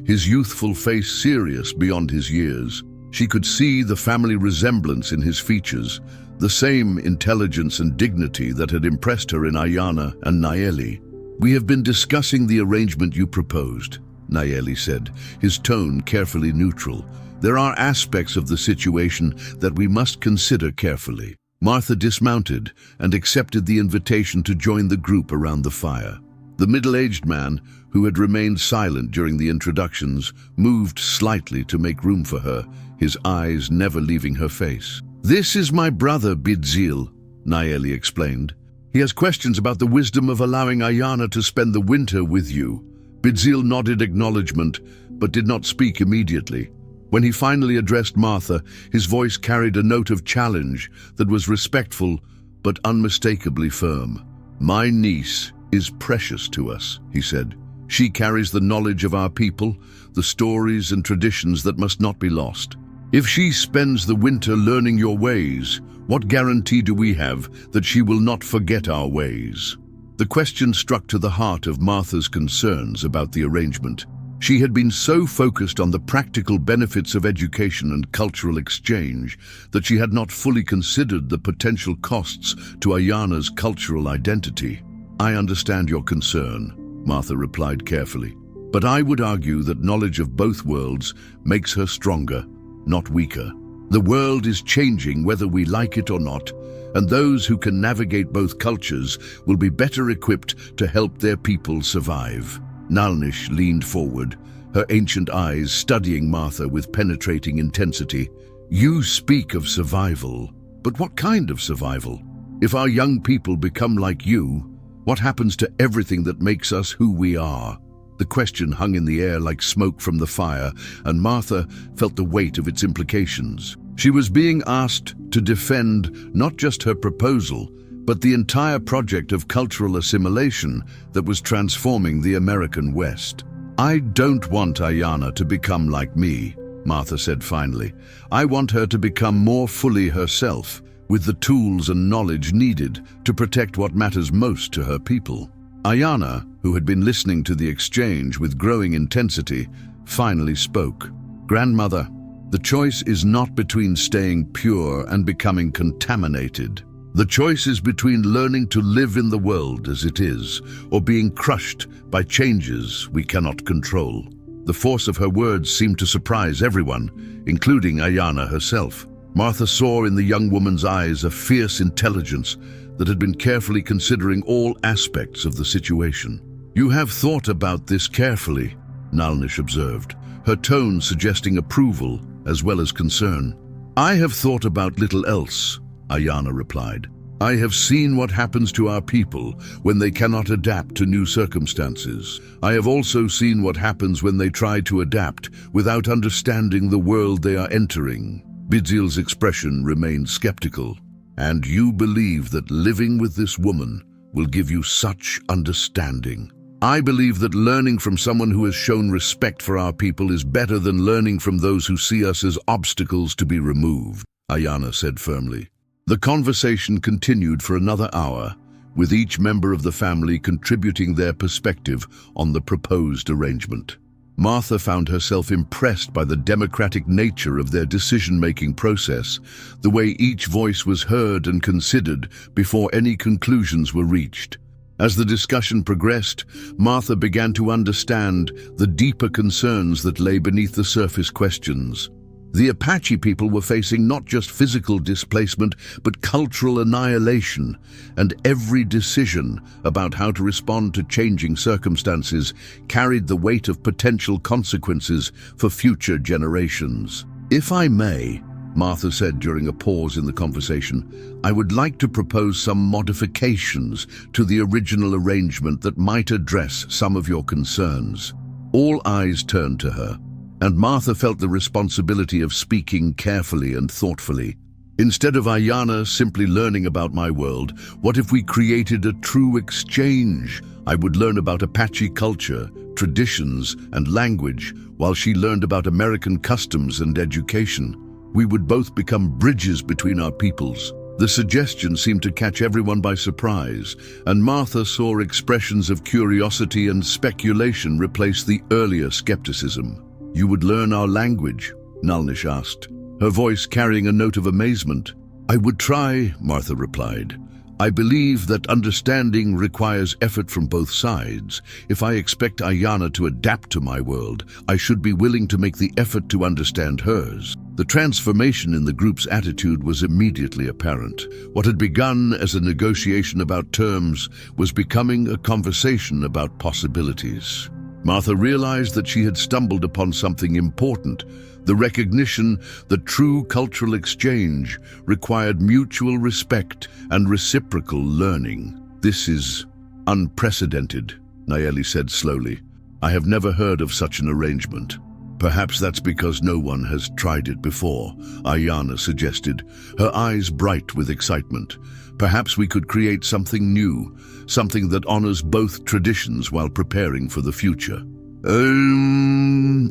his youthful face serious beyond his years. She could see the family resemblance in his features, the same intelligence and dignity that had impressed her in Ayana and Nayeli. "We have been discussing the arrangement you proposed," Nayeli said, his tone carefully neutral. "There are aspects of the situation that we must consider carefully." Martha dismounted and accepted the invitation to join the group around the fire. The middle-aged man, who had remained silent during the introductions, moved slightly to make room for her, his eyes never leaving her face. "This is my brother, Bidzil," Nayeli explained. "He has questions about the wisdom of allowing Ayana to spend the winter with you." Bidzil nodded acknowledgement, but did not speak immediately. When he finally addressed Martha, his voice carried a note of challenge that was respectful but unmistakably firm. "My niece is precious to us," he said. "She carries the knowledge of our people, the stories and traditions that must not be lost. If she spends the winter learning your ways, what guarantee do we have that she will not forget our ways?" The question struck to the heart of Martha's concerns about the arrangement. She had been so focused on the practical benefits of education and cultural exchange that she had not fully considered the potential costs to Ayana's cultural identity. "I understand your concern," Martha replied carefully, "but I would argue that knowledge of both worlds makes her stronger, not weaker." The world is changing whether we like it or not, and those who can navigate both cultures will be better equipped to help their people survive. Nalnish leaned forward, her ancient eyes studying Martha with penetrating intensity. You speak of survival, but what kind of survival? If our young people become like you, what happens to everything that makes us who we are? The question hung in the air like smoke from the fire, and Martha felt the weight of its implications. She was being asked to defend not just her proposal, but the entire project of cultural assimilation that was transforming the American West. I don't want Ayanna to become like me, Martha said finally. I want her to become more fully herself, with the tools and knowledge needed to protect what matters most to her people. Ayanna, who had been listening to the exchange with growing intensity, finally spoke. Grandmother, the choice is not between staying pure and becoming contaminated. The choice is between learning to live in the world as it is, or being crushed by changes we cannot control. The force of her words seemed to surprise everyone, including Ayanna herself. Martha saw in the young woman's eyes a fierce intelligence that had been carefully considering all aspects of the situation. You have thought about this carefully, Nalnish observed, her tone suggesting approval as well as concern. I have thought about little else, Ayanna replied. I have seen what happens to our people when they cannot adapt to new circumstances. I have also seen what happens when they try to adapt without understanding the world they are entering. Bidzil's expression remained skeptical. And you believe that living with this woman will give you such understanding. I believe that learning from someone who has shown respect for our people is better than learning from those who see us as obstacles to be removed, Ayanna said firmly. The conversation continued for another hour, with each member of the family contributing their perspective on the proposed arrangement. Martha found herself impressed by the democratic nature of their decision-making process, the way each voice was heard and considered before any conclusions were reached. As the discussion progressed, Martha began to understand the deeper concerns that lay beneath the surface questions. The Apache people were facing not just physical displacement, but cultural annihilation, and every decision about how to respond to changing circumstances carried the weight of potential consequences for future generations. If I may, Martha said during a pause in the conversation, I would like to propose some modifications to the original arrangement that might address some of your concerns. All eyes turned to her, and Martha felt the responsibility of speaking carefully and thoughtfully. Instead of Ayanna simply learning about my world, what if we created a true exchange? I would learn about Apache culture, traditions, and language, while she learned about American customs and education. We would both become bridges between our peoples. The suggestion seemed to catch everyone by surprise, and Martha saw expressions of curiosity and speculation replace the earlier skepticism. You would learn our language? Nalnish asked, her voice carrying a note of amazement. I would try, Martha replied. I believe that understanding requires effort from both sides. If I expect Ayanna to adapt to my world, I should be willing to make the effort to understand hers. The transformation in the group's attitude was immediately apparent. What had begun as a negotiation about terms was becoming a conversation about possibilities. Martha realized that she had stumbled upon something important, the recognition that true cultural exchange required mutual respect and reciprocal learning. This is unprecedented, Nayeli said slowly. I have never heard of such an arrangement. Perhaps that's because no one has tried it before, Ayanna suggested, her eyes bright with excitement. Perhaps we could create something new, something that honors both traditions while preparing for the future.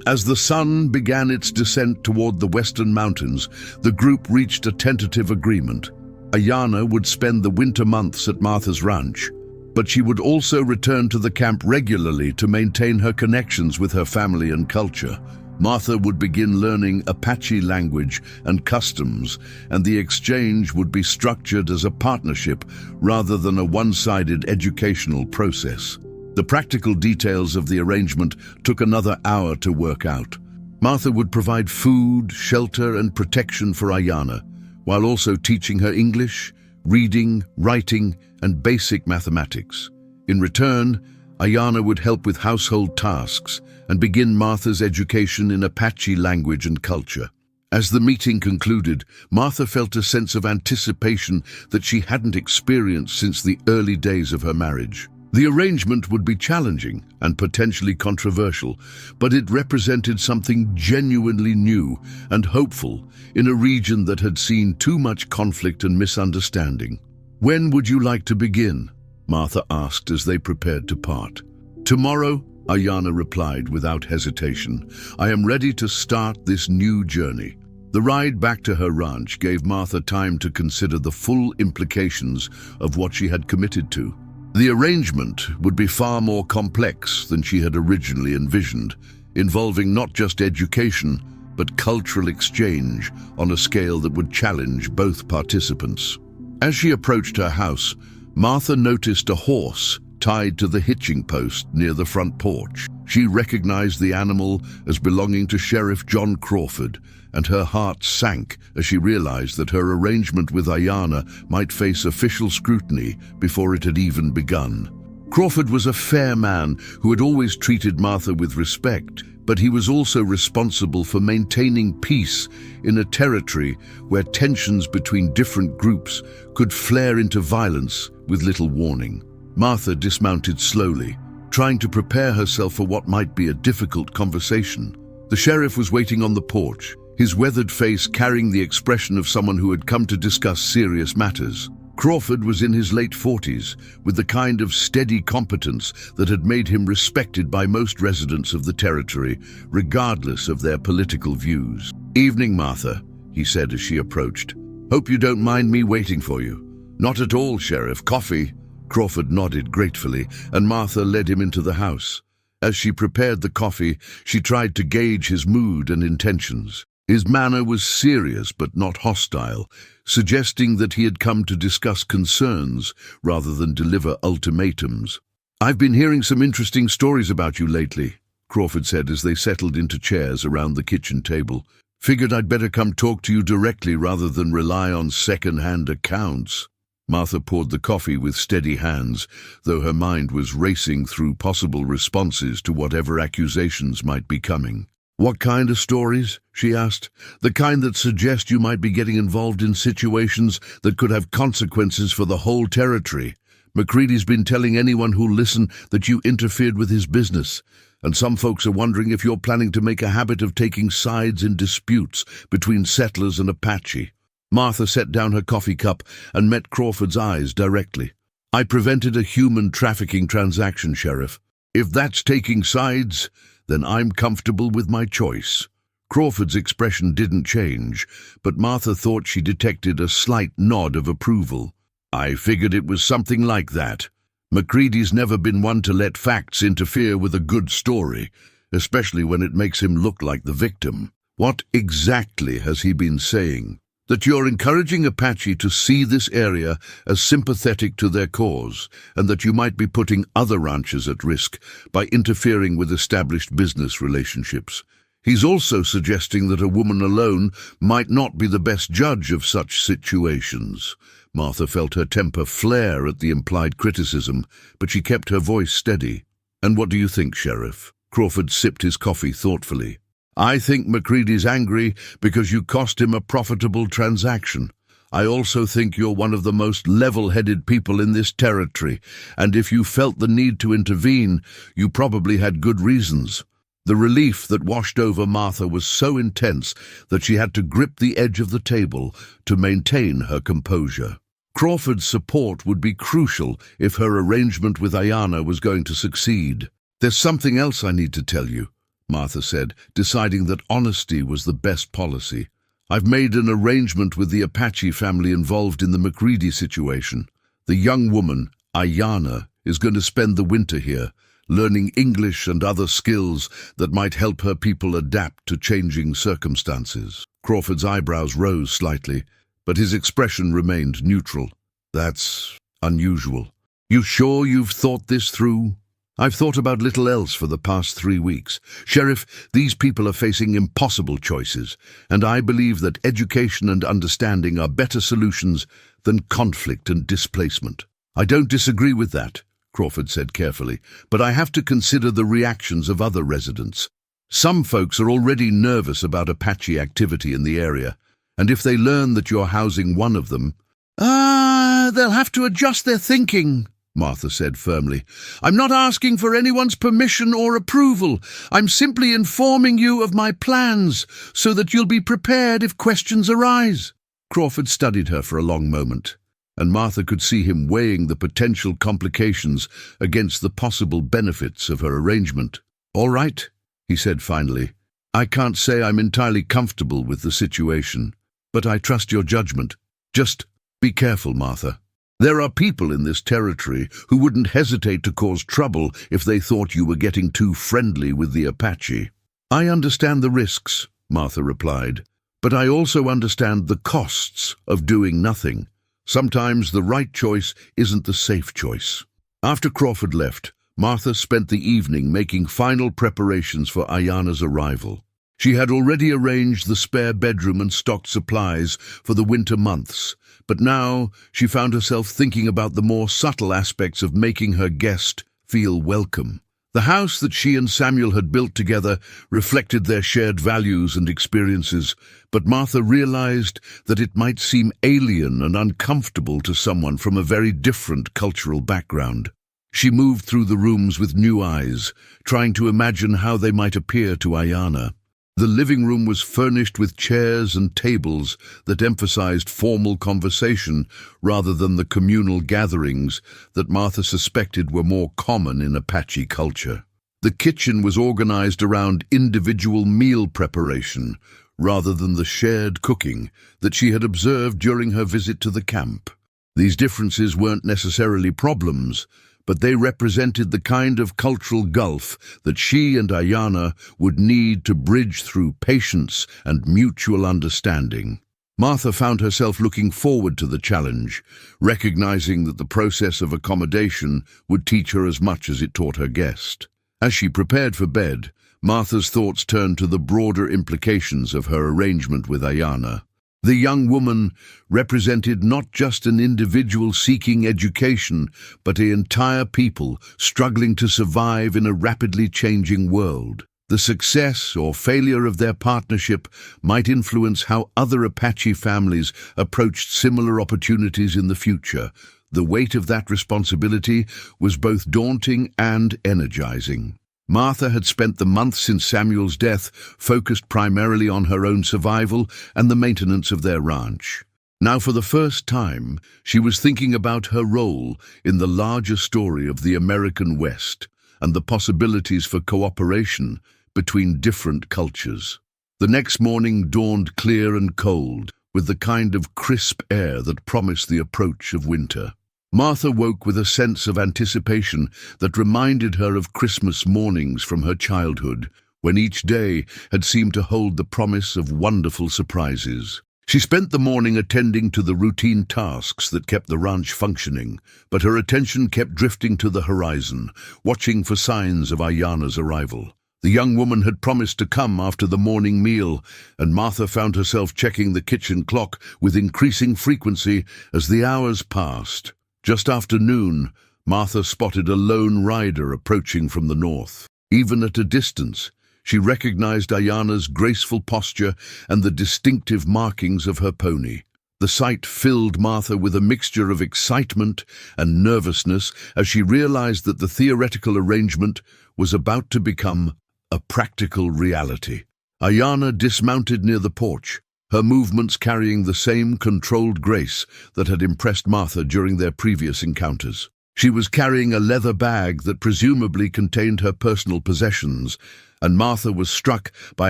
As the sun began its descent toward the western mountains, the group reached a tentative agreement. Ayanna would spend the winter months at Martha's ranch, but she would also return to the camp regularly to maintain her connections with her family and culture. Martha would begin learning Apache language and customs, and the exchange would be structured as a partnership rather than a one-sided educational process. The practical details of the arrangement took another hour to work out. Martha would provide food, shelter, and protection for Ayana, while also teaching her English, reading, writing, and basic mathematics. In return, Ayana would help with household tasks and begin Martha's education in Apache language and culture. As the meeting concluded, Martha felt a sense of anticipation that she hadn't experienced since the early days of her marriage. The arrangement would be challenging and potentially controversial, but it represented something genuinely new and hopeful in a region that had seen too much conflict and misunderstanding. "When would you like to begin?" Martha asked as they prepared to part. "Tomorrow," Ayana replied without hesitation. "I am ready to start this new journey." The ride back to her ranch gave Martha time to consider the full implications of what she had committed to. The arrangement would be far more complex than she had originally envisioned, involving not just education, but cultural exchange on a scale that would challenge both participants. As she approached her house, Martha noticed a horse tied to the hitching post near the front porch. She recognized the animal as belonging to Sheriff John Crawford, and her heart sank as she realized that her arrangement with Ayana might face official scrutiny before it had even begun. Crawford was a fair man who had always treated Martha with respect, but he was also responsible for maintaining peace in a territory where tensions between different groups could flare into violence with little warning. Martha dismounted slowly, trying to prepare herself for what might be a difficult conversation. The sheriff was waiting on the porch, his weathered face carrying the expression of someone who had come to discuss serious matters. Crawford was in his late 40s, with the kind of steady competence that had made him respected by most residents of the territory, regardless of their political views. "Evening, Martha," he said as she approached. "Hope you don't mind me waiting for you." "Not at all, Sheriff. Coffee?" Crawford nodded gratefully, and Martha led him into the house. As she prepared the coffee, she tried to gauge his mood and intentions. His manner was serious but not hostile, suggesting that he had come to discuss concerns rather than deliver ultimatums. "I've been hearing some interesting stories about you lately," Crawford said as they settled into chairs around the kitchen table. "Figured I'd better come talk to you directly rather than rely on second-hand accounts." Martha poured the coffee with steady hands, though her mind was racing through possible responses to whatever accusations might be coming. "What kind of stories?" she asked. "The kind that suggest you might be getting involved in situations that could have consequences for the whole territory. McCready's been telling anyone who'll listen that you interfered with his business, and some folks are wondering if you're planning to make a habit of taking sides in disputes between settlers and Apache." Martha set down her coffee cup and met Crawford's eyes directly. "I prevented a human trafficking transaction, Sheriff. If that's taking sides, then I'm comfortable with my choice." Crawford's expression didn't change, but Martha thought she detected a slight nod of approval. "I figured it was something like that. McCready's never been one to let facts interfere with a good story, especially when it makes him look like the victim." "What exactly has he been saying?" "That you're encouraging Apache to see this area as sympathetic to their cause, and that you might be putting other ranchers at risk by interfering with established business relationships. He's also suggesting that a woman alone might not be the best judge of such situations." Martha felt her temper flare at the implied criticism, but she kept her voice steady. "And what do you think, Sheriff?" Crawford sipped his coffee thoughtfully. "I think McCready's angry because you cost him a profitable transaction. I also think you're one of the most level-headed people in this territory, and if you felt the need to intervene, you probably had good reasons." The relief that washed over Martha was so intense that she had to grip the edge of the table to maintain her composure. Crawford's support would be crucial if her arrangement with Ayana was going to succeed. "There's something else I need to tell you," Martha said, deciding that honesty was the best policy. "I've made an arrangement with the Apache family involved in the McCready situation. The young woman, Ayana, is going to spend the winter here, learning English and other skills that might help her people adapt to changing circumstances." Crawford's eyebrows rose slightly, but his expression remained neutral. "That's unusual. You sure you've thought this through?" I've thought about little else for the past 3 weeks. Sheriff, these people are facing impossible choices, and I believe that education and understanding are better solutions than conflict and displacement. I don't disagree with that, Crawford said carefully, but I have to consider the reactions of other residents. Some folks are already nervous about Apache activity in the area, and if they learn that you're housing one of them, they'll have to adjust their thinking, Martha said firmly. I'm not asking for anyone's permission or approval. I'm simply informing you of my plans so that you'll be prepared if questions arise. Crawford studied her for a long moment, and Martha could see him weighing the potential complications against the possible benefits of her arrangement. All right, he said finally. I can't say I'm entirely comfortable with the situation, but I trust your judgment. Just be careful, Martha. There are people in this territory who wouldn't hesitate to cause trouble if they thought you were getting too friendly with the Apache. I understand the risks, Martha replied, but I also understand the costs of doing nothing. Sometimes the right choice isn't the safe choice. After Crawford left, Martha spent the evening making final preparations for Ayana's arrival. She had already arranged the spare bedroom and stocked supplies for the winter months, but now she found herself thinking about the more subtle aspects of making her guest feel welcome. The house that she and Samuel had built together reflected their shared values and experiences, but Martha realized that it might seem alien and uncomfortable to someone from a very different cultural background. She moved through the rooms with new eyes, trying to imagine how they might appear to Ayana. The living room was furnished with chairs and tables that emphasized formal conversation rather than the communal gatherings that Martha suspected were more common in Apache culture. The kitchen was organized around individual meal preparation rather than the shared cooking that she had observed during her visit to the camp. These differences weren't necessarily problems, but they represented the kind of cultural gulf that she and Ayana would need to bridge through patience and mutual understanding. Martha found herself looking forward to the challenge, recognizing that the process of accommodation would teach her as much as it taught her guest. As she prepared for bed, Martha's thoughts turned to the broader implications of her arrangement with Ayana. The young woman represented not just an individual seeking education, but an entire people struggling to survive in a rapidly changing world. The success or failure of their partnership might influence how other Apache families approached similar opportunities in the future. The weight of that responsibility was both daunting and energizing. Martha had spent the months since Samuel's death focused primarily on her own survival and the maintenance of their ranch. Now, for the first time, she was thinking about her role in the larger story of the American West and the possibilities for cooperation between different cultures. The next morning dawned clear and cold, with the kind of crisp air that promised the approach of winter. Martha woke with a sense of anticipation that reminded her of Christmas mornings from her childhood, when each day had seemed to hold the promise of wonderful surprises. She spent the morning attending to the routine tasks that kept the ranch functioning, but her attention kept drifting to the horizon, watching for signs of Ayana's arrival. The young woman had promised to come after the morning meal, and Martha found herself checking the kitchen clock with increasing frequency as the hours passed. Just after noon, Martha spotted a lone rider approaching from the north. Even at a distance, she recognized Ayana's graceful posture and the distinctive markings of her pony. The sight filled Martha with a mixture of excitement and nervousness as she realized that the theoretical arrangement was about to become a practical reality. Ayana dismounted near the porch, her movements carrying the same controlled grace that had impressed Martha during their previous encounters. She was carrying a leather bag that presumably contained her personal possessions, and Martha was struck by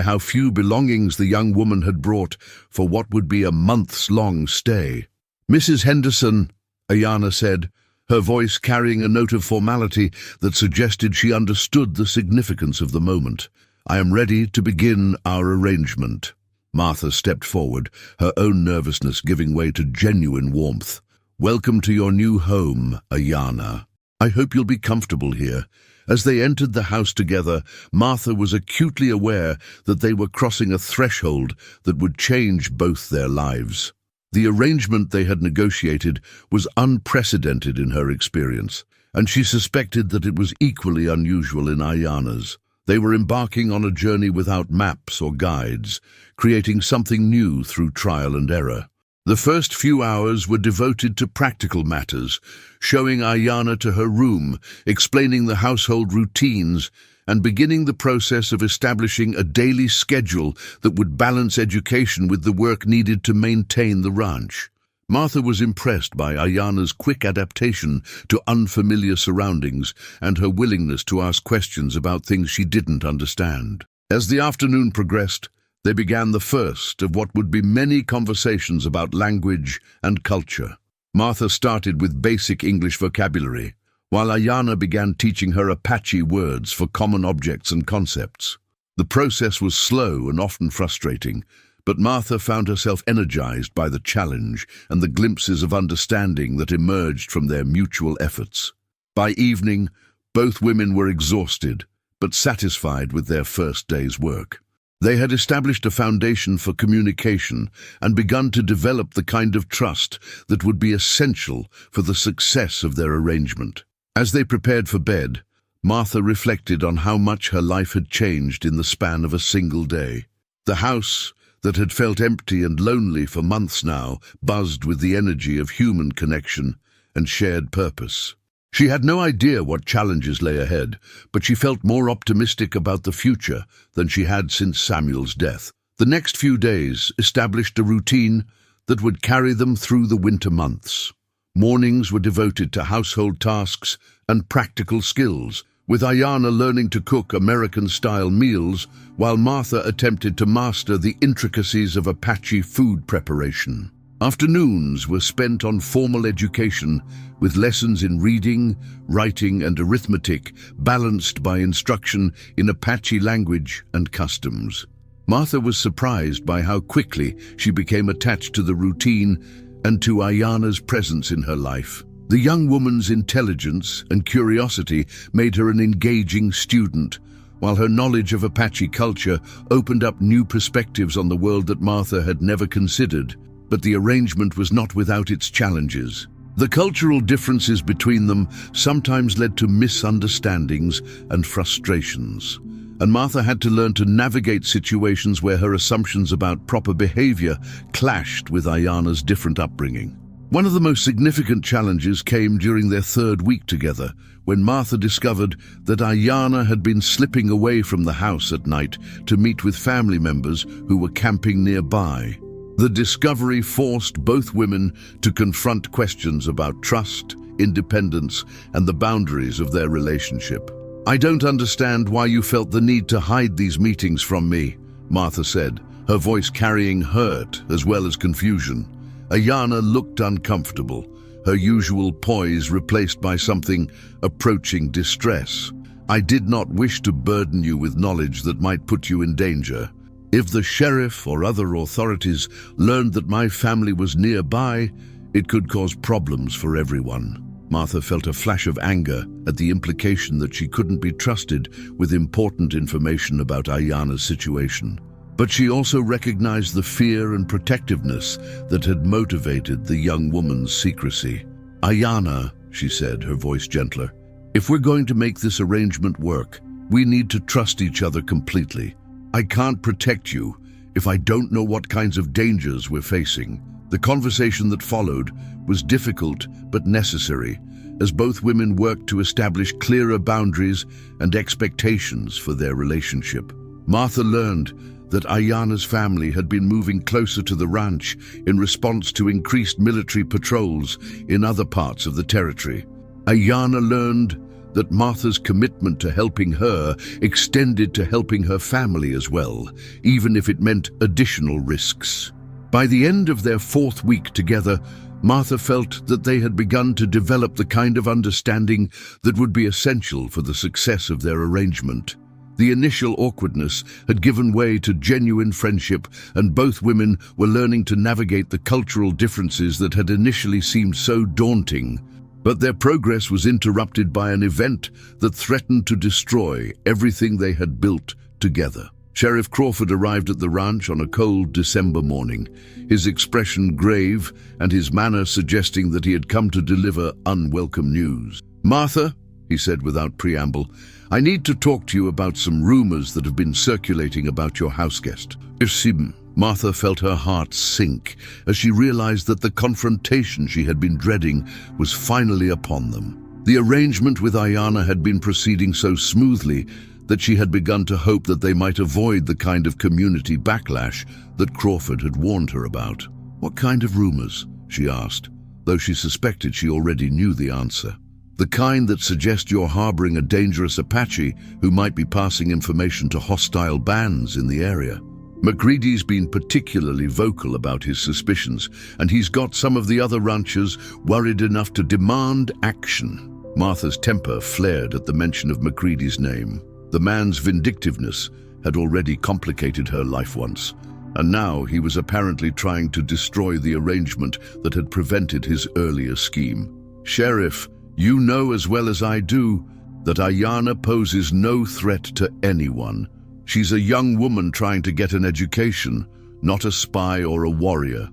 how few belongings the young woman had brought for what would be a months-long stay. "Mrs. Henderson," Ayana said, her voice carrying a note of formality that suggested she understood the significance of the moment. "I am ready to begin our arrangement." Martha stepped forward, her own nervousness giving way to genuine warmth. "Welcome to your new home, Ayana." I hope you'll be comfortable here." As they entered the house together, Martha was acutely aware that they were crossing a threshold that would change both their lives. The arrangement they had negotiated was unprecedented in her experience, and she suspected that it was equally unusual in Ayana's. They were embarking on a journey without maps or guides, creating something new through trial and error. The first few hours were devoted to practical matters, showing Ayana to her room, explaining the household routines, and beginning the process of establishing a daily schedule that would balance education with the work needed to maintain the ranch. Martha was impressed by Ayana's quick adaptation to unfamiliar surroundings and her willingness to ask questions about things she didn't understand. As the afternoon progressed, they began the first of what would be many conversations about language and culture. Martha started with basic English vocabulary, while Ayana began teaching her Apache words for common objects and concepts. The process was slow and often frustrating, but Martha found herself energized by the challenge and the glimpses of understanding that emerged from their mutual efforts. By evening, both women were exhausted, but satisfied with their first day's work. They had established a foundation for communication and begun to develop the kind of trust that would be essential for the success of their arrangement. As they prepared for bed, Martha reflected on how much her life had changed in the span of a single day. The house, that had felt empty and lonely for months now, buzzed with the energy of human connection and shared purpose. She had no idea what challenges lay ahead, but she felt more optimistic about the future than she had since Samuel's death. The next few days established a routine that would carry them through the winter months. Mornings were devoted to household tasks and practical skills, with Ayana learning to cook American-style meals while Martha attempted to master the intricacies of Apache food preparation. Afternoons were spent on formal education, with lessons in reading, writing, and arithmetic balanced by instruction in Apache language and customs. Martha was surprised by how quickly she became attached to the routine and to Ayana's presence in her life. The young woman's intelligence and curiosity made her an engaging student, while her knowledge of Apache culture opened up new perspectives on the world that Martha had never considered. But the arrangement was not without its challenges. The cultural differences between them sometimes led to misunderstandings and frustrations, and Martha had to learn to navigate situations where her assumptions about proper behavior clashed with Ayana's different upbringing. One of the most significant challenges came during their third week together, when Martha discovered that Ayana had been slipping away from the house at night to meet with family members who were camping nearby. The discovery forced both women to confront questions about trust, independence, and the boundaries of their relationship. "I don't understand why you felt the need to hide these meetings from me," Martha said, her voice carrying hurt as well as confusion. Ayana looked uncomfortable, her usual poise replaced by something approaching distress. "I did not wish to burden you with knowledge that might put you in danger. If the sheriff or other authorities learned that my family was nearby, it could cause problems for everyone." Martha felt a flash of anger at the implication that she couldn't be trusted with important information about Ayana's situation. But she also recognized the fear and protectiveness that had motivated the young woman's secrecy. "Ayana," she said, her voice gentler, "if we're going to make this arrangement work, we need to trust each other completely. I can't protect you if I don't know what kinds of dangers we're facing." The conversation that followed was difficult but necessary, as both women worked to establish clearer boundaries and expectations for their relationship. Martha learned that Ayana's family had been moving closer to the ranch in response to increased military patrols in other parts of the territory. Ayana learned that Martha's commitment to helping her extended to helping her family as well, even if it meant additional risks. By the end of their fourth week together, Martha felt that they had begun to develop the kind of understanding that would be essential for the success of their arrangement. The initial awkwardness had given way to genuine friendship, and both women were learning to navigate the cultural differences that had initially seemed so daunting. But their progress was interrupted by an event that threatened to destroy everything they had built together. Sheriff Crawford arrived at the ranch on a cold December morning, his expression grave and his manner suggesting that he had come to deliver unwelcome news. "Martha," he said without preamble, "I need to talk to you about some rumors that have been circulating about your houseguest." Martha felt her heart sink as she realized that the confrontation she had been dreading was finally upon them. The arrangement with Ayana had been proceeding so smoothly that she had begun to hope that they might avoid the kind of community backlash that Crawford had warned her about. "What kind of rumors?" she asked, though she suspected she already knew the answer. "The kind that suggest you're harboring a dangerous Apache who might be passing information to hostile bands in the area. McCready's been particularly vocal about his suspicions, and he's got some of the other ranchers worried enough to demand action." Martha's temper flared at the mention of McCready's name. The man's vindictiveness had already complicated her life once, and now he was apparently trying to destroy the arrangement that had prevented his earlier scheme. "Sheriff, you know as well as I do that Ayana poses no threat to anyone. She's a young woman trying to get an education, not a spy or a warrior."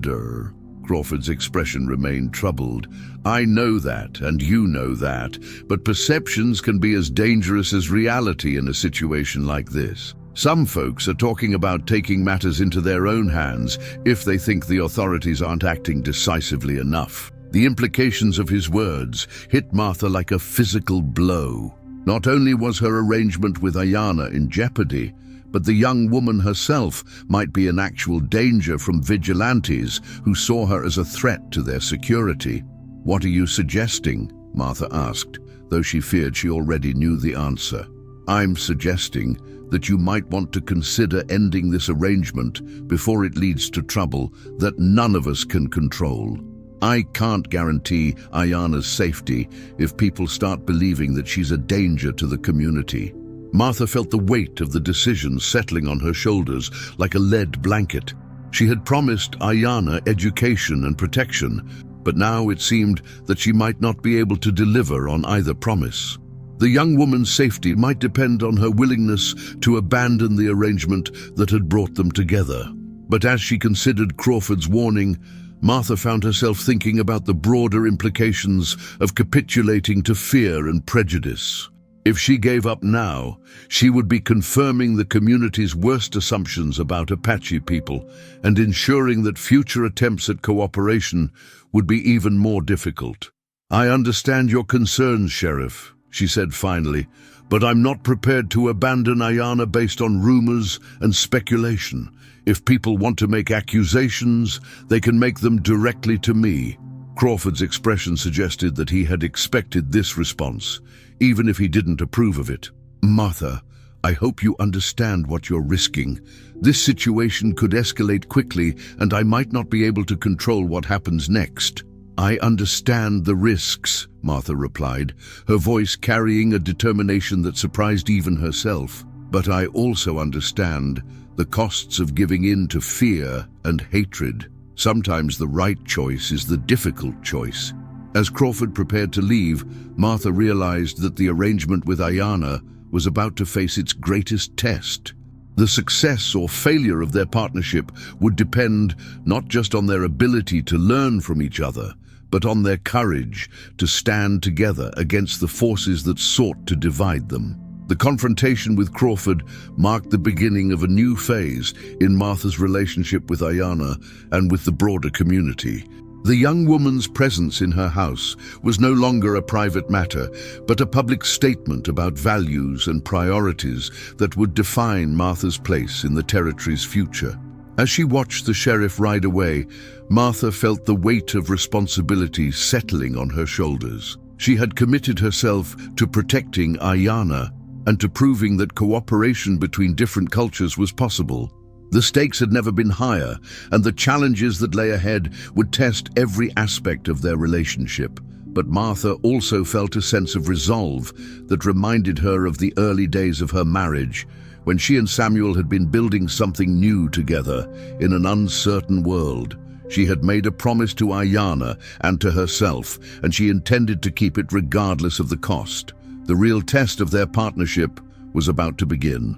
"Durr." Crawford's expression remained troubled. "I know that, and you know that, but perceptions can be as dangerous as reality in a situation like this. Some folks are talking about taking matters into their own hands if they think the authorities aren't acting decisively enough." The implications of his words hit Martha like a physical blow. Not only was her arrangement with Ayana in jeopardy, but the young woman herself might be in actual danger from vigilantes who saw her as a threat to their security. "What are you suggesting?" Martha asked, though she feared she already knew the answer. "I'm suggesting that you might want to consider ending this arrangement before it leads to trouble that none of us can control. I can't guarantee Ayana's safety if people start believing that she's a danger to the community." Martha felt the weight of the decision settling on her shoulders like a lead blanket. She had promised Ayana education and protection, but now it seemed that she might not be able to deliver on either promise. The young woman's safety might depend on her willingness to abandon the arrangement that had brought them together. But as she considered Crawford's warning, Martha found herself thinking about the broader implications of capitulating to fear and prejudice. If she gave up now, she would be confirming the community's worst assumptions about Apache people and ensuring that future attempts at cooperation would be even more difficult. "I understand your concerns, Sheriff," she said finally, "but I'm not prepared to abandon Ayana based on rumors and speculation. If people want to make accusations, they can make them directly to me." Crawford's expression suggested that he had expected this response, even if he didn't approve of it. "Martha, I hope you understand what you're risking. This situation could escalate quickly, and I might not be able to control what happens next." "I understand the risks," Martha replied, her voice carrying a determination that surprised even herself. "But I also understand the costs of giving in to fear and hatred. Sometimes the right choice is the difficult choice." As Crawford prepared to leave, Martha realized that the arrangement with Ayana was about to face its greatest test. The success or failure of their partnership would depend not just on their ability to learn from each other, but on their courage to stand together against the forces that sought to divide them. The confrontation with Crawford marked the beginning of a new phase in Martha's relationship with Ayana and with the broader community. The young woman's presence in her house was no longer a private matter, but a public statement about values and priorities that would define Martha's place in the territory's future. As she watched the sheriff ride away, Martha felt the weight of responsibility settling on her shoulders. She had committed herself to protecting Ayana and to proving that cooperation between different cultures was possible. The stakes had never been higher, and the challenges that lay ahead would test every aspect of their relationship. But Martha also felt a sense of resolve that reminded her of the early days of her marriage, when she and Samuel had been building something new together in an uncertain world. She had made a promise to Ayanna and to herself, and she intended to keep it regardless of the cost. The real test of their partnership was about to begin.